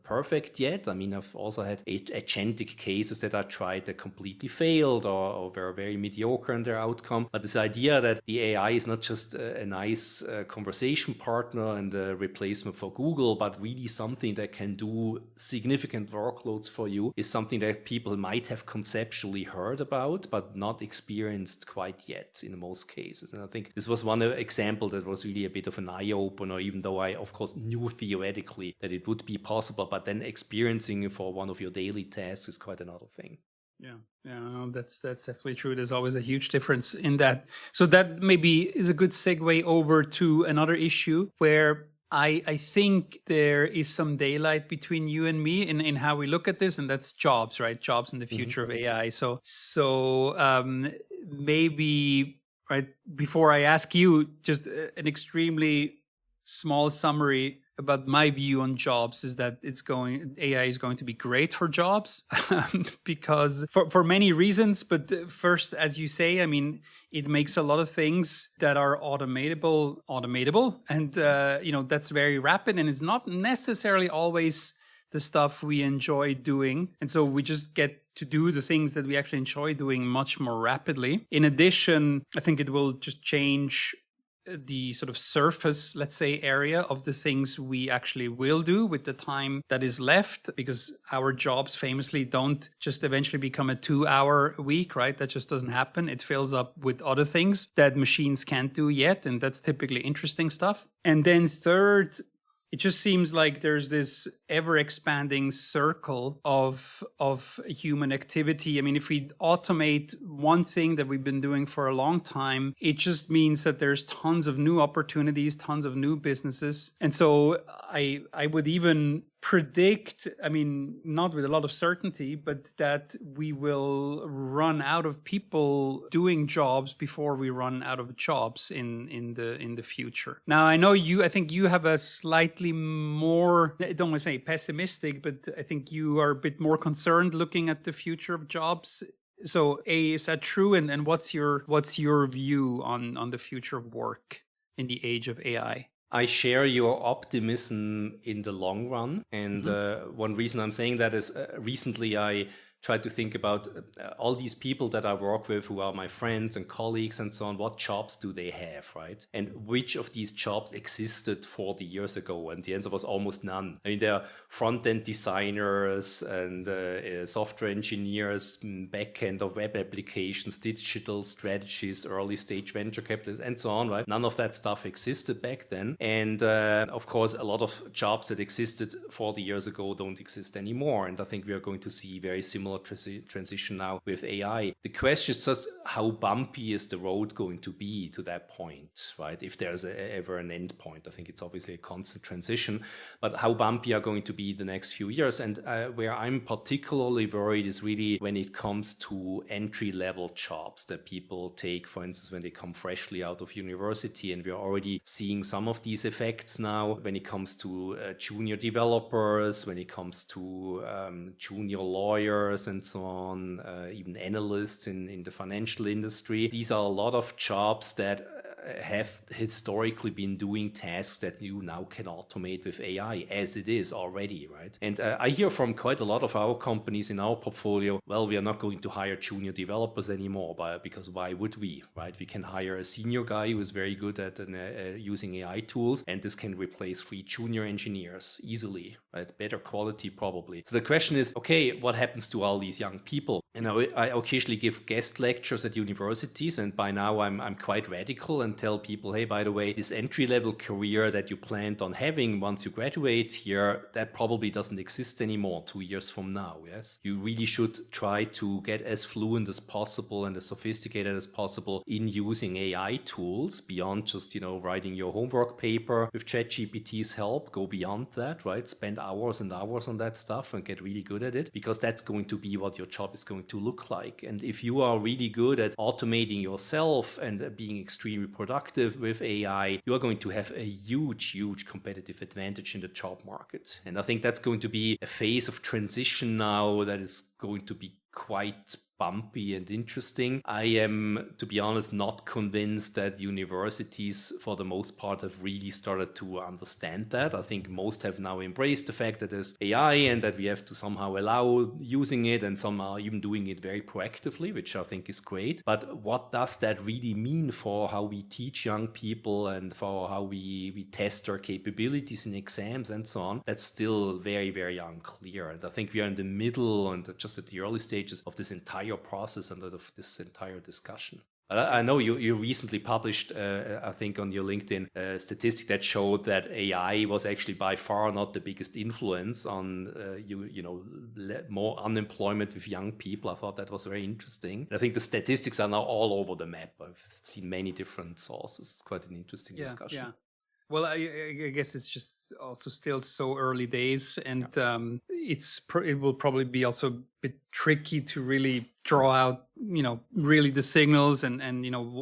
perfect yet. I mean, I've also had agentic cases that I tried that completely failed or were very mediocre in their outcome. But this idea that the AI is not just a nice conversation partner and a replacement for Google, but really something that can do significant workloads for you is something that people might have conceptually heard about, but not experienced quite yet in most cases. And I think this was one example that was really a bit of an eye-opener, even though I, of course, knew theoretically that it would be possible, but then experiencing it for one of your daily tasks is quite another thing. Yeah, no, that's definitely true. There's always a huge difference in that. So that maybe is a good segue over to another issue where I think there is some daylight between you and me in how we look at this, and that's jobs, right? Jobs in the future of AI. So maybe, right, before I ask you, just an extremely small summary about my view on jobs is that AI is going to be great for jobs because for many reasons. But first, as you say, I mean, it makes a lot of things that are automatable, and that's very rapid, and it's not necessarily always the stuff we enjoy doing. And so we just get to do the things that we actually enjoy doing much more rapidly. In addition, I think it will just change the sort of surface, let's say, area of the things we actually will do with the time that is left, because our jobs famously don't just eventually become a 2-hour week, right? That just doesn't happen. It fills up with other things that machines can't do yet, and that's typically interesting stuff. And then third, it just seems like there's this ever-expanding circle of human activity. I mean, if we automate one thing that we've been doing for a long time, it just means that there's tons of new opportunities, tons of new businesses. And so I would even predict, I mean, not with a lot of certainty, but that we will run out of people doing jobs before we run out of jobs in the future. Now, I think you have a slightly more, I don't want to say pessimistic, but I think you are a bit more concerned looking at the future of jobs. So, is that true? And what's your view on the future of work in the age of AI? I share your optimism in the long run. And one reason I'm saying that is recently I tried to think about all these people that I work with who are my friends and colleagues and so on. What jobs do they have, right? And which of these jobs existed 40 years ago? And the answer was almost none. I mean, there are front-end designers and software engineers, back-end of web applications, digital strategies, early-stage venture capitalists, and so on, right? None of that stuff existed back then. And of course, a lot of jobs that existed 40 years ago don't exist anymore. And I think we are going to see very similar technological transition now with AI. The question is just how bumpy is the road going to be to that point, right? If there's ever an end point. I think it's obviously a constant transition, but how bumpy are going to be the next few years? And where I'm particularly worried is really when it comes to entry-level jobs that people take, for instance, when they come freshly out of university. And we're already seeing some of these effects now when it comes to junior developers, when it comes to junior lawyers and so on, even analysts in the financial industry. These are a lot of jobs that have historically been doing tasks that you now can automate with AI as it is already, right? And I hear from quite a lot of our companies in our portfolio, well, we are not going to hire junior developers anymore because why would we, right? We can hire a senior guy who is very good at using AI tools, and this can replace 3 junior engineers easily, right? Better quality probably. So the question is, okay, what happens to all these young people? And I occasionally give guest lectures at universities, and by now I'm quite radical and tell people, hey, by the way, this entry-level career that you planned on having once you graduate here, that probably doesn't exist anymore 2 years from now, yes? You really should try to get as fluent as possible and as sophisticated as possible in using AI tools beyond just, writing your homework paper with ChatGPT's help. Go beyond that, right? Spend hours and hours on that stuff and get really good at it, because that's going to be what your job is going to look like. And if you are really good at automating yourself and being extremely productive with AI, you are going to have a huge competitive advantage in the job market. And I think that's going to be a phase of transition now that is going to be quite bumpy and interesting. I am, to be honest, not convinced that universities, for the most part, have really started to understand that. I think most have now embraced the fact that there's AI and that we have to somehow allow using it, and some are even doing it very proactively, which I think is great. But what does that really mean for how we teach young people and for how we test their capabilities in exams and so on? That's still very unclear. And I think we are in the middle and just at the early stages of this entire process and of this entire discussion. I know you recently published, I think on your LinkedIn, a statistic that showed that AI was actually by far not the biggest influence on more unemployment with young people. I thought that was very interesting. I think the statistics are now all over the map. I've seen many different sources. It's quite an interesting discussion. Yeah. Well, I guess it's just also still so early days, and it will probably be also a bit tricky to really draw out, really the signals and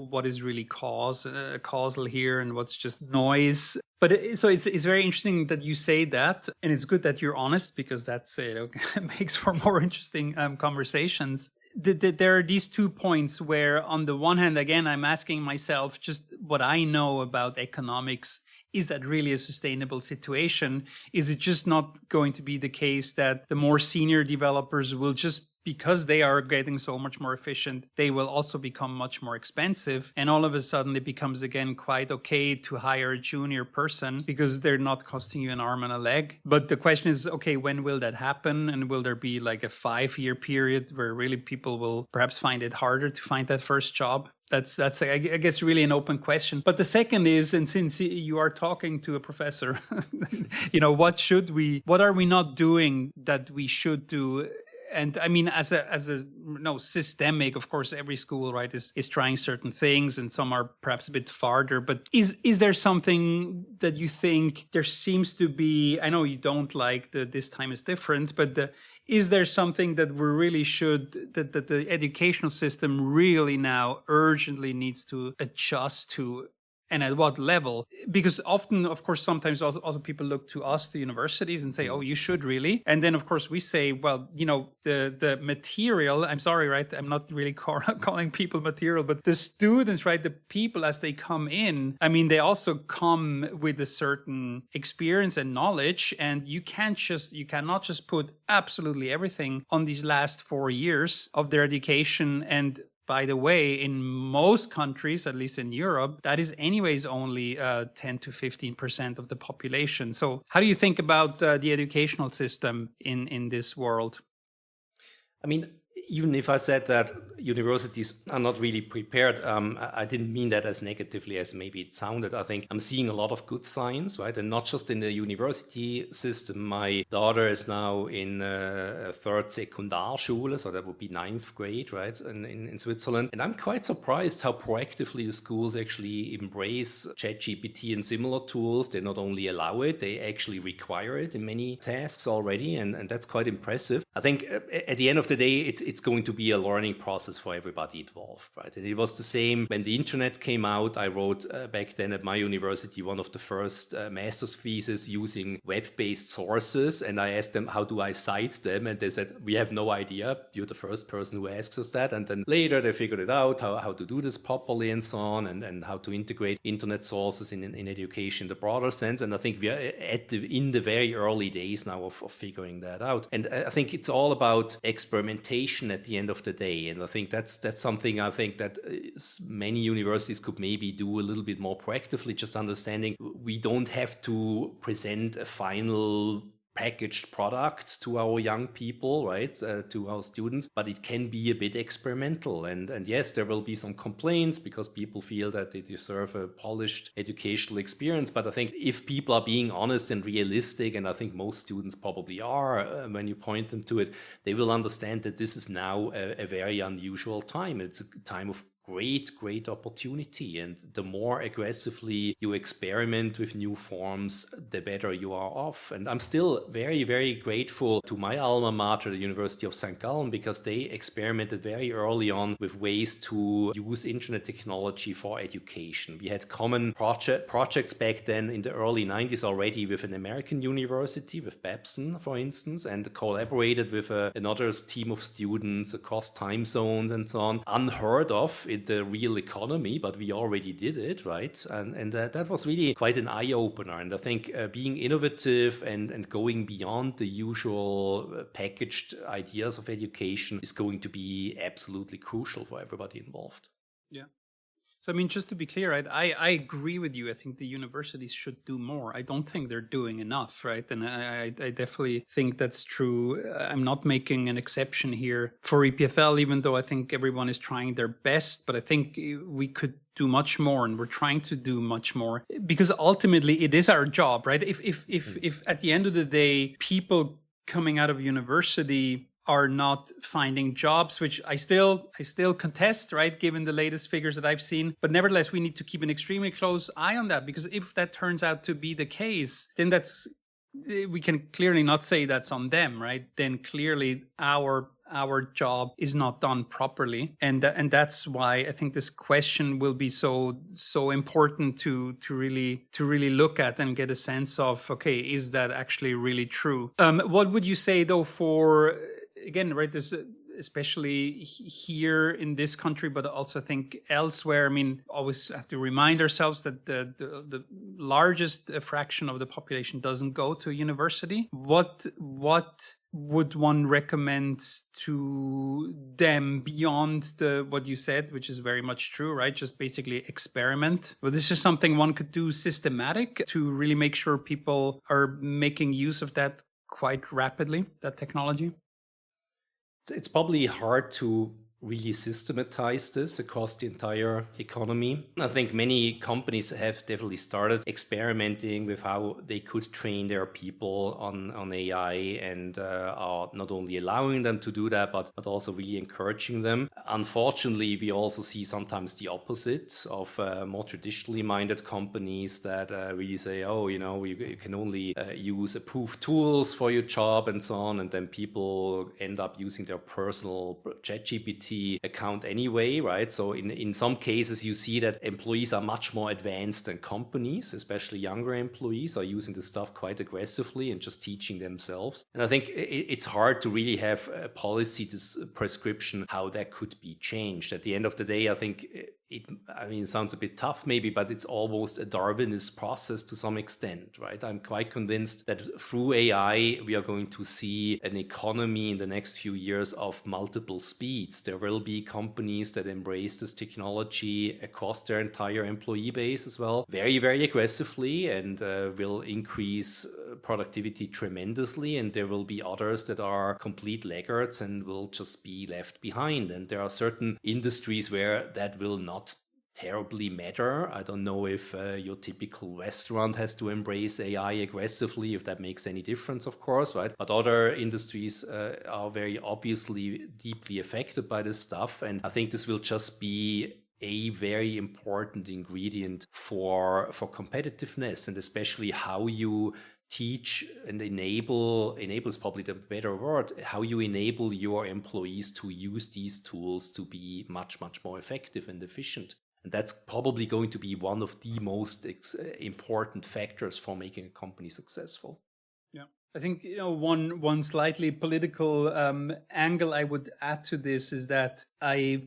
what is really causal here and what's just noise. But it's very interesting that you say that, and it's good that you're honest, because that's makes for more interesting conversations. There are these 2 points where, on the one hand, again, I'm asking myself just what I know about economics. Is that really a sustainable situation? Is it just not going to be the case that the more senior developers will just, because they are getting so much more efficient, they will also become much more expensive? And all of a sudden it becomes again quite okay to hire a junior person because they're not costing you an arm and a leg. But the question is, okay, when will that happen? And will there be like a 5-year period where really people will perhaps find it harder to find that first job? That's I guess really an open question. But the second is, and since you are talking to a professor, what are we not doing that we should do? And I mean, as a systemic, of course, every school, right, is trying certain things, and some are perhaps a bit farther. But is there something that you think there seems to be? I know you don't like this time is different, but is there something that we really should, that the educational system really now urgently needs to adjust to? And at what level? Because often, of course, sometimes also people look to us, the universities, and say, oh, you should really. And then, of course, we say, well, the material, I'm sorry, right? I'm not really calling people material, but the students, right? The people as they come in, I mean, they also come with a certain experience and knowledge. And you cannot just put absolutely everything on these last 4 years of their education. And by the way, in most countries, at least in Europe, that is anyways only 10 to 15% of the population. So how do you think about the educational system in this world? I mean, even if I said that universities are not really prepared, I didn't mean that as negatively as maybe it sounded. I think I'm seeing a lot of good signs, right? And not just in the university system. My daughter is now in a third Sekundarschule, so that would be ninth grade, right, in Switzerland. And I'm quite surprised how proactively the schools actually embrace ChatGPT and similar tools. They not only allow it, they actually require it in many tasks already, and that's quite impressive. I think at the end of the day, it's going to be a learning process for everybody involved, right? And it was the same when the internet came out. I wrote back then at my university one of the first master's theses using web-based sources, and I asked them, how do I cite them? And they said, we have no idea. You're the first person who asks us that. And then later they figured it out, how to do this properly and so on, and how to integrate internet sources in education in the broader sense. And I think we are in the very early days now of figuring that out. And I think it's all about experimentation at the end of the day. And I think that's something I think that many universities could maybe do a little bit more proactively, just understanding we don't have to present a final packaged product to our young people, right, to our students, but it can be a bit experimental. And yes, there will be some complaints because people feel that they deserve a polished educational experience. But I think if people are being honest and realistic, and I think most students probably are, when you point them to it, they will understand that this is now a very unusual time. It's a time of great opportunity, and the more aggressively you experiment with new forms, the better you are off. And I'm still very grateful to my alma mater, the University of St. Gallen, because they experimented very early on with ways to use internet technology for education. We had common projects back then in the early 90s already with an American university, with Babson, for instance, and collaborated with another team of students across time zones and so on. Unheard of in the real economy, but we already did it, right? And that was really quite an eye-opener. And I think being innovative and going beyond the usual packaged ideas of education is going to be absolutely crucial for everybody involved. Yeah. So, I mean, just to be clear, right, I agree with you. I think the universities should do more. I don't think they're doing enough, right? And I definitely think that's true. I'm not making an exception here for EPFL, even though I think everyone is trying their best. But I think we could do much more, and we're trying to do much more, because ultimately it is our job, right? If at the end of the day, people coming out of university are not finding jobs, which I still contest, right, given the latest figures that I've seen. But nevertheless, we need to keep an extremely close eye on that, because if that turns out to be the case, then we can clearly not say that's on them, right? Then clearly our job is not done properly, and that's why I think this question will be so important to really look at and get a sense of, okay, is that actually really true? What would you say though for, again, right, this especially here in this country, but also I think elsewhere? I mean, always have to remind ourselves that the largest fraction of the population doesn't go to a university. What would one recommend to them beyond what you said, which is very much true, right? Just basically experiment. But this is something one could do systematic to really make sure people are making use of that quite rapidly, that technology. It's probably hard to really systematize this across the entire economy. I think many companies have definitely started experimenting with how they could train their people on AI, and are not only allowing them to do that, but also really encouraging them. Unfortunately, we also see sometimes the opposite of more traditionally minded companies that really say, oh, you can only use approved tools for your job and so on, and then people end up using their personal ChatGPT account anyway, right? So in some cases, you see that employees are much more advanced than companies, especially younger employees are using the stuff quite aggressively and just teaching themselves. And I think it's hard to really have a policy, this prescription, how that could be changed. At the end of the day, I think it sounds a bit tough maybe, but it's almost a Darwinist process to some extent, right? I'm quite convinced that through AI, we are going to see an economy in the next few years of multiple speeds. There will be companies that embrace this technology across their entire employee base as well, very aggressively, and will increase productivity tremendously, and there will be others that are complete laggards and will just be left behind. And there are certain industries where that will not terribly matter. I don't know if your typical restaurant has to embrace AI aggressively, if that makes any difference, of course, right? But other industries are very obviously deeply affected by this stuff. And I think this will just be a very important ingredient for competitiveness, and especially how you teach and enable is probably the better word, how you enable your employees to use these tools to be much more effective and efficient. And that's probably going to be one of the most important factors for making a company successful. Yeah, I think one slightly political angle I would add to this is that I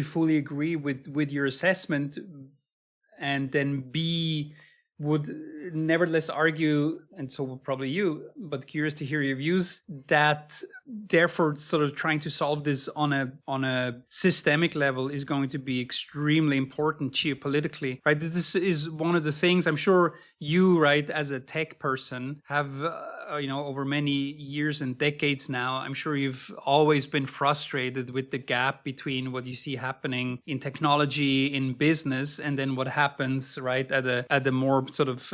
fully agree with your assessment, and then B would nevertheless argue, and so would probably you, but curious to hear your views, that therefore sort of trying to solve this on a systemic level is going to be extremely important geopolitically, right? This is one of the things I'm sure you, right, as a tech person have over many years and decades now, I'm sure you've always been frustrated with the gap between what you see happening in technology, in business, and then what happens, right, at a more sort of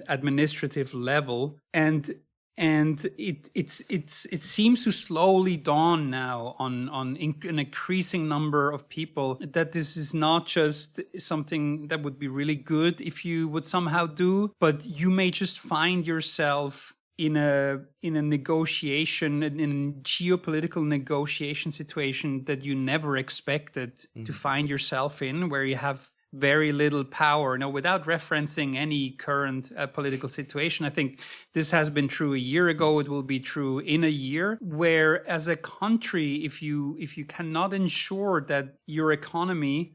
administrative level. And it seems to slowly dawn now on an increasing number of people that this is not just something that would be really good if you would somehow do, but you may just find yourself in a negotiation, in a geopolitical negotiation situation that you never expected to find yourself in, where you have very little power. Now, without referencing any current political situation, I think this has been true a year ago. It will be true in a year, where as a country, if you cannot ensure that your economy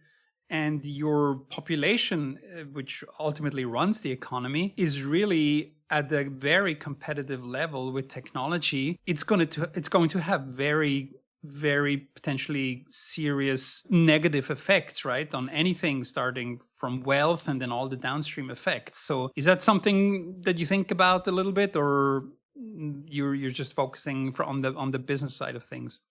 and your population, which ultimately runs the economy, is really at a very competitive level with technology, it's going to have very potentially serious negative effects, right, on anything starting from wealth and then all the downstream effects. So is that something that you think about a little bit, or you're just focusing on the business side of things?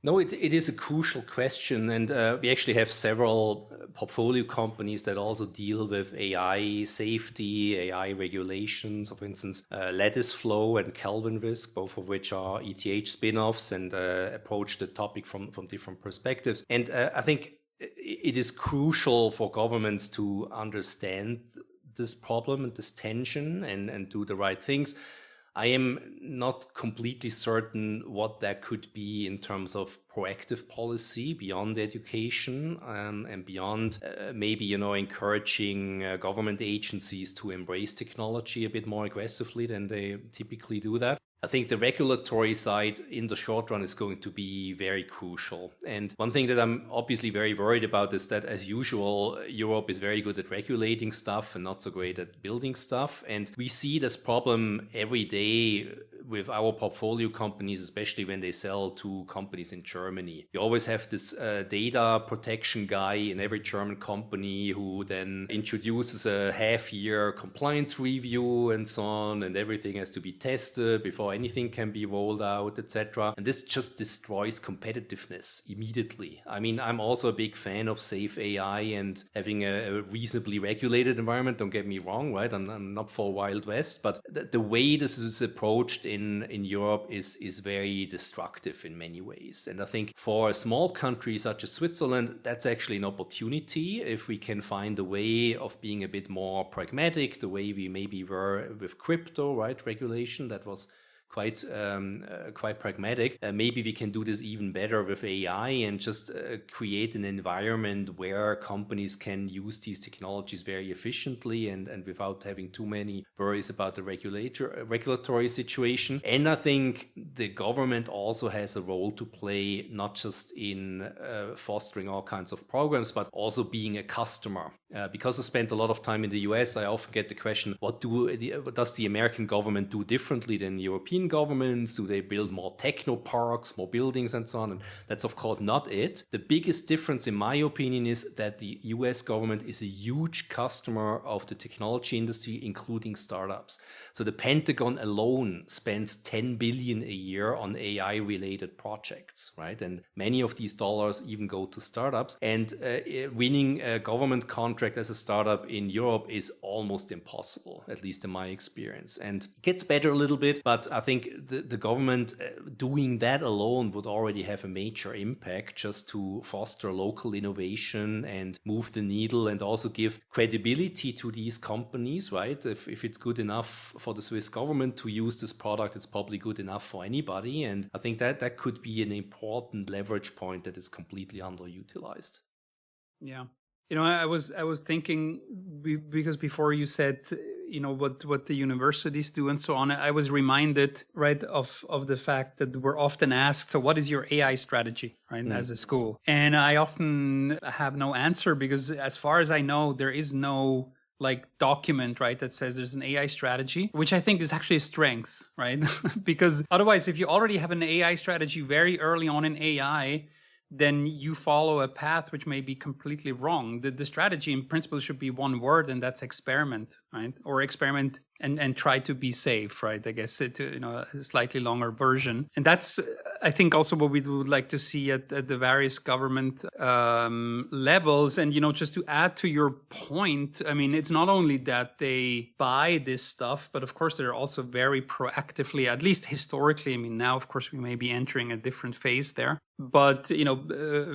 No, it is a crucial question, and we actually have several portfolio companies that also deal with AI safety, AI regulations. For instance, Latticeflow and Kelvin Risk, both of which are ETH spin-offs, and approach the topic from different perspectives. And I think it is crucial for governments to understand this problem and this tension and do the right things. I am not completely certain what that could be in terms of proactive policy beyond education and beyond maybe, encouraging government agencies to embrace technology a bit more aggressively than they typically do that. I think the regulatory side in the short run is going to be very crucial. And one thing that I'm obviously very worried about is that, as usual, Europe is very good at regulating stuff and not so great at building stuff. And we see this problem every day with our portfolio companies, especially when they sell to companies in Germany. You always have this data protection guy in every German company who then introduces a half-year compliance review and so on, and everything has to be tested before anything can be rolled out, etc. And this just destroys competitiveness immediately. I mean, I'm also a big fan of safe AI and having a reasonably regulated environment. Don't get me wrong, right? I'm not for Wild West, but the way this is approached in Europe is very destructive in many ways. And I think for a small country such as Switzerland, that's actually an opportunity if we can find a way of being a bit more pragmatic, the way we maybe were with crypto, right? Regulation that was quite pragmatic. Maybe we can do this even better with AI and just create an environment where companies can use these technologies very efficiently and without having too many worries about the regulatory situation. And I think the government also has a role to play, not just in fostering all kinds of programs, but also being a customer. Because I spent a lot of time in the US, I often get the question, what does the American government do differently than the European European governments? Do they build more techno parks, more buildings and so on? And that's of course not it. The biggest difference in my opinion is that the US government is a huge customer of the technology industry, including startups. So the Pentagon alone spends 10 billion a year on AI related projects, right? And many of these dollars even go to startups. And winning a government contract as a startup in Europe is almost impossible, at least in my experience. And it gets better a little bit, but I think the government doing that alone would already have a major impact just to foster local innovation and move the needle and also give credibility to these companies, right? If it's good enough for the Swiss government to use this product, it's probably good enough for anybody. And I think that could be an important leverage point that is completely underutilized. Yeah. I was thinking because before you said, what the universities do and so on, I was reminded, right, of the fact that we're often asked, so what is your AI strategy, right, as a school? And I often have no answer because as far as I know, there is no document, right, that says there's an AI strategy, which I think is actually a strength, right? Because otherwise, if you already have an AI strategy very early on in AI, then you follow a path which may be completely wrong. The strategy in principle should be one word, and that's experiment, right? Or experiment and try to be safe, right? I guess a slightly longer version. And that's, I think, also what we would like to see at the various government levels. And, just to add to your point, I mean, it's not only that they buy this stuff, but of course, they're also very proactively, at least historically. I mean, now, of course, we may be entering a different phase there. But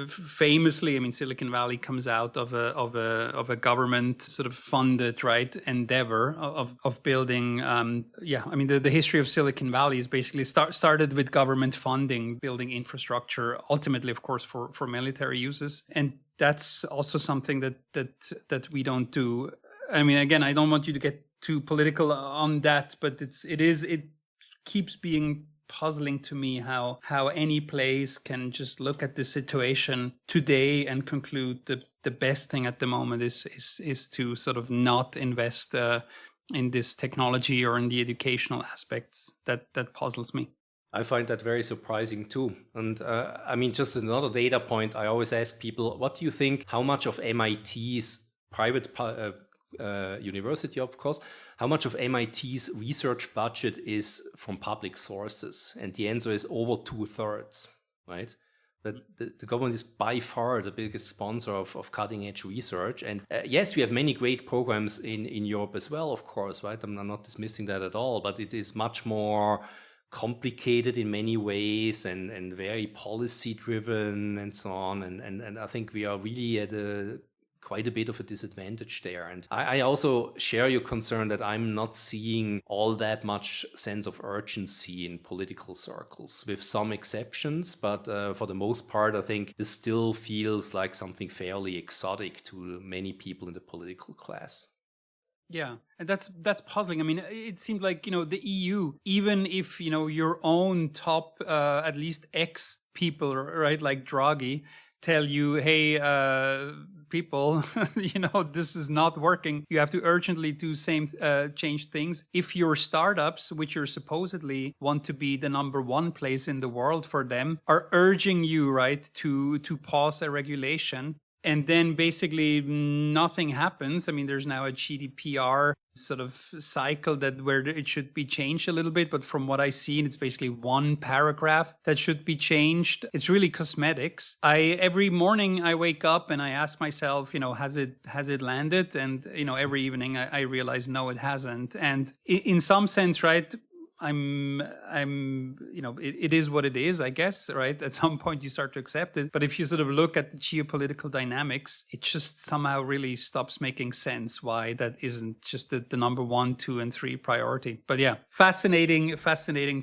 famously, I mean, Silicon Valley comes out of a government sort of funded, right, endeavor of building. I mean, the history of Silicon Valley is basically started with government funding, building infrastructure, ultimately, of course, for military uses, and that's also something that we don't do. I mean, again, I don't want you to get too political on that, but it keeps being puzzling to me how any place can just look at the situation today and conclude the best thing at the moment is to sort of not invest in this technology or in the educational aspects. That puzzles me. I find that very surprising too. And I mean, just another data point, I always ask people, what do you think, how much of MIT's private university, of course, how much of MIT's research budget is from public sources? And the answer is over 2/3, right? That the government is by far the biggest sponsor of cutting edge research. And yes, we have many great programs in Europe as well, of course, right? I'm not dismissing that at all, but it is much more complicated in many ways and very policy driven and so on. And I think we are really at quite a bit of a disadvantage there. And I also share your concern that I'm not seeing all that much sense of urgency in political circles, with some exceptions. But for the most part, I think this still feels like something fairly exotic to many people in the political class. Yeah, and that's puzzling. I mean, it seemed like, the EU, even if, your own top, at least X people, right, like Draghi, tell you, hey, people, this is not working. You have to urgently do change things. If your startups, which you're supposedly want to be the number one place in the world for them, are urging you, right, to pause a regulation, and then basically nothing happens. I mean, there's now a GDPR sort of cycle where it should be changed a little bit. But from what I've seen, it's basically one paragraph that should be changed. It's really cosmetics. Every morning I wake up and I ask myself, has it landed? And, every evening I realize, no, it hasn't. And in some sense, right, it is what it is, I guess, right? At some point you start to accept it. But if you sort of look at the geopolitical dynamics, it just somehow really stops making sense why that isn't just the number 1, 2, and 3 priority. But yeah, fascinating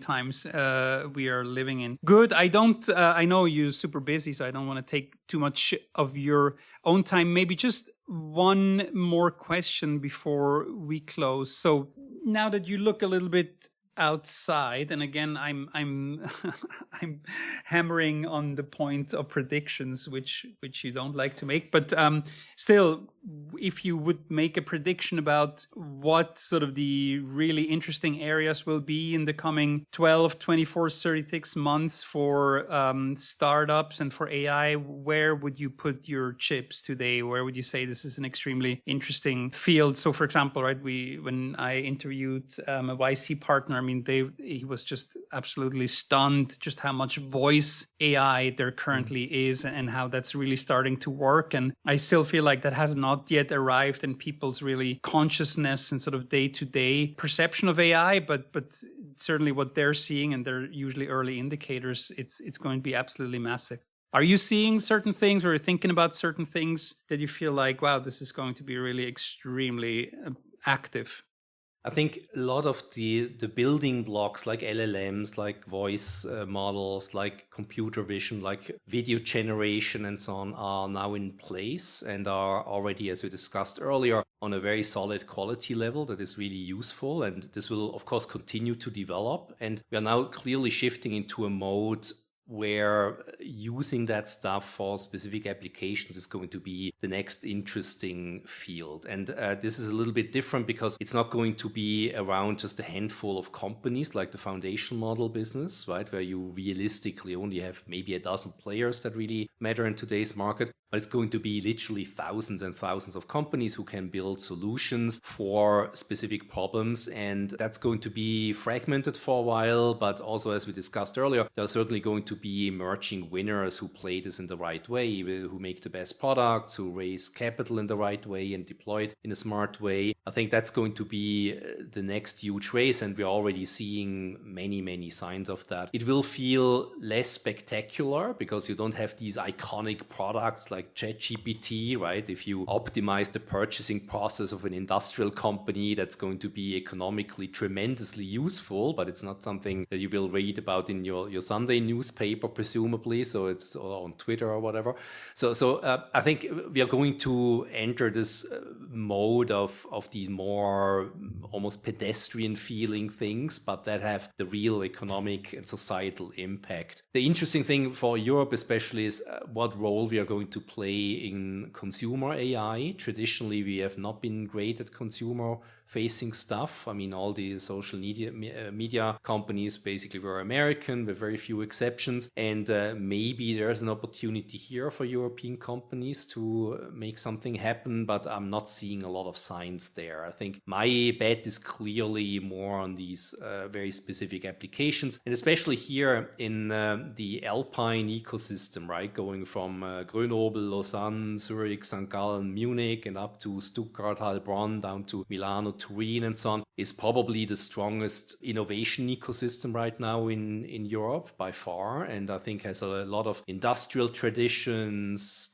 times we are living in. Good. I know you're super busy, so I don't want to take too much of your own time. Maybe just one more question before we close. So now that you look a little bit outside, and again, I'm I'm hammering on the point of predictions, which you don't like to make, but still, if you would make a prediction about what sort of the really interesting areas will be in the coming 12, 24, 36 months for startups and for AI, where would you put your chips today? Where would you say this is an extremely interesting field? So, for example, right, when I interviewed a YC partner, I mean, he was just absolutely stunned just how much voice AI there currently is and how that's really starting to work. And I still feel like that has not yet arrived in people's really consciousness and sort of day-to-day perception of AI, but certainly what they're seeing, and they're usually early indicators, it's going to be absolutely massive. Are you seeing certain things, or are you thinking about certain things that you feel like, wow, this is going to be really extremely active? I think a lot of the building blocks like LLMs, like voice models, like computer vision, like video generation and so on are now in place and are already, as we discussed earlier, on a very solid quality level that is really useful. And this will, of course, continue to develop. And we are now clearly shifting into a mode where using that stuff for specific applications is going to be the next interesting field. And this is a little bit different because it's not going to be around just a handful of companies like the foundation model business, right? Where you realistically only have maybe a dozen players that really matter in today's market. But it's going to be literally thousands and thousands of companies who can build solutions for specific problems. And that's going to be fragmented for a while. But also, as we discussed earlier, there are certainly going to be emerging winners who play this in the right way, who make the best products, who raise capital in the right way and deploy it in a smart way. I think that's going to be the next huge race. And we're already seeing many, many signs of that. It will feel less spectacular because you don't have these iconic products like ChatGPT, right? If you optimize the purchasing process of an industrial company, that's going to be economically tremendously useful, but it's not something that you will read about in your Sunday newspaper, presumably. So it's on Twitter or whatever. So I think we are going to enter this mode of these more almost pedestrian feeling things, but that have the real economic and societal impact. The interesting thing for Europe especially is what role we are going to play in consumer AI. Traditionally, we have not been great at consumer facing stuff. I mean, all the social media companies basically were American with very few exceptions. And maybe there's an opportunity here for European companies to make something happen, but I'm not seeing a lot of signs there. I think my bet is clearly more on these very specific applications, and especially here in the Alpine ecosystem, right? Going from Grenoble, Lausanne, Zurich, St. Gallen, Munich, and up to Stuttgart, Heilbronn, down to Milano, Turin, and so on, is probably the strongest innovation ecosystem right now in Europe by far. And I think has a lot of industrial traditions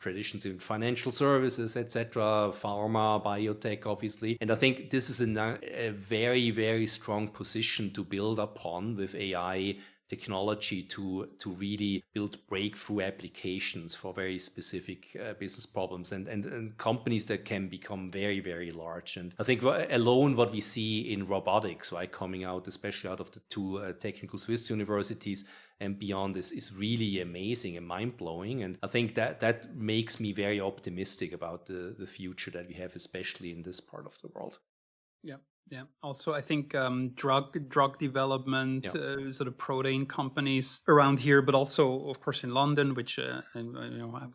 in financial services, etc., pharma, biotech, obviously. And I think this is a very, very strong position to build upon with AI technology to really build breakthrough applications for very specific business problems and companies that can become very, very large. And I think alone what we see in robotics, right, coming out, especially out of the two technical Swiss universities and beyond, is really amazing and mind-blowing. And I think that makes me very optimistic about the future that we have, especially in this part of the world. Yeah. Yeah. Also, I think drug development, sort of protein companies around here, but also, of course, in London, which I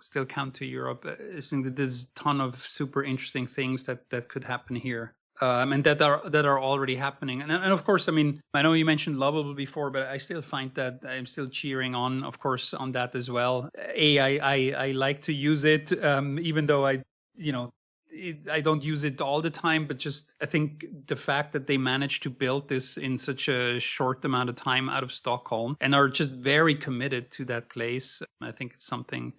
still count to Europe. I think that there's a ton of super interesting things that could happen here. And that are already happening. And of course, I mean, I know you mentioned Lovable before, but I still find that I'm still cheering on, of course, on that as well. I like to use it, even though I don't use it all the time, but just I think the fact that they managed to build this in such a short amount of time out of Stockholm and are just very committed to that place, I think it's something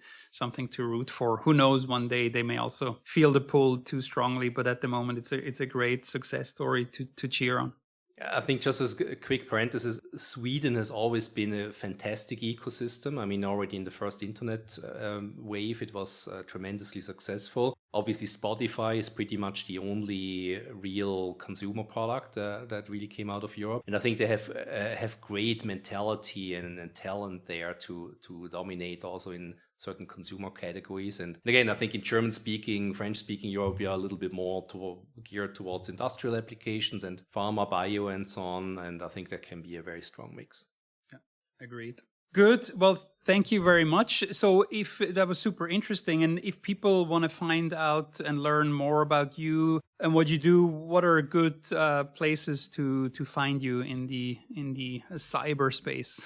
to root for. Who knows, one day they may also feel the pull too strongly, but at the moment it's a great success story to cheer on. I think just as a quick parenthesis, Sweden has always been a fantastic ecosystem. I mean, already in the first internet wave, it was tremendously successful. Obviously, Spotify is pretty much the only real consumer product that really came out of Europe, and I think they have great mentality and talent there to dominate also in certain consumer categories. And again, I think in German-speaking, French-speaking Europe, we are a little bit more geared towards industrial applications and pharma, bio, and so on. And I think that can be a very strong mix. Yeah, agreed. Good. Well, thank you very much. So, if that was super interesting, and if people want to find out and learn more about you and what you do, what are good places to find you in the cyberspace?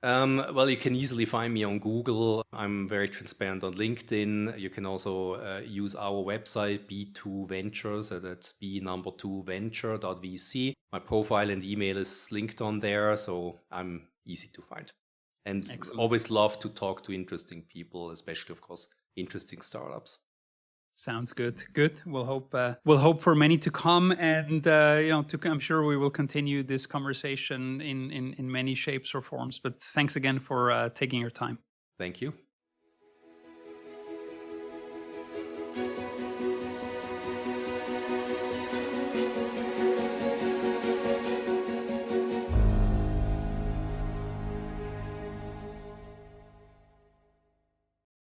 Well, you can easily find me on Google. I'm very transparent on LinkedIn. You can also use our website, b2venture, so that's b2venture.vc. My profile and email is linked on there, so I'm easy to find. And Excellent. always love to talk to interesting people, especially, of course, interesting startups. Sounds good. Good. We'll hope for many to come, and I'm sure we will continue this conversation in many shapes or forms. But thanks again for taking your time. Thank you.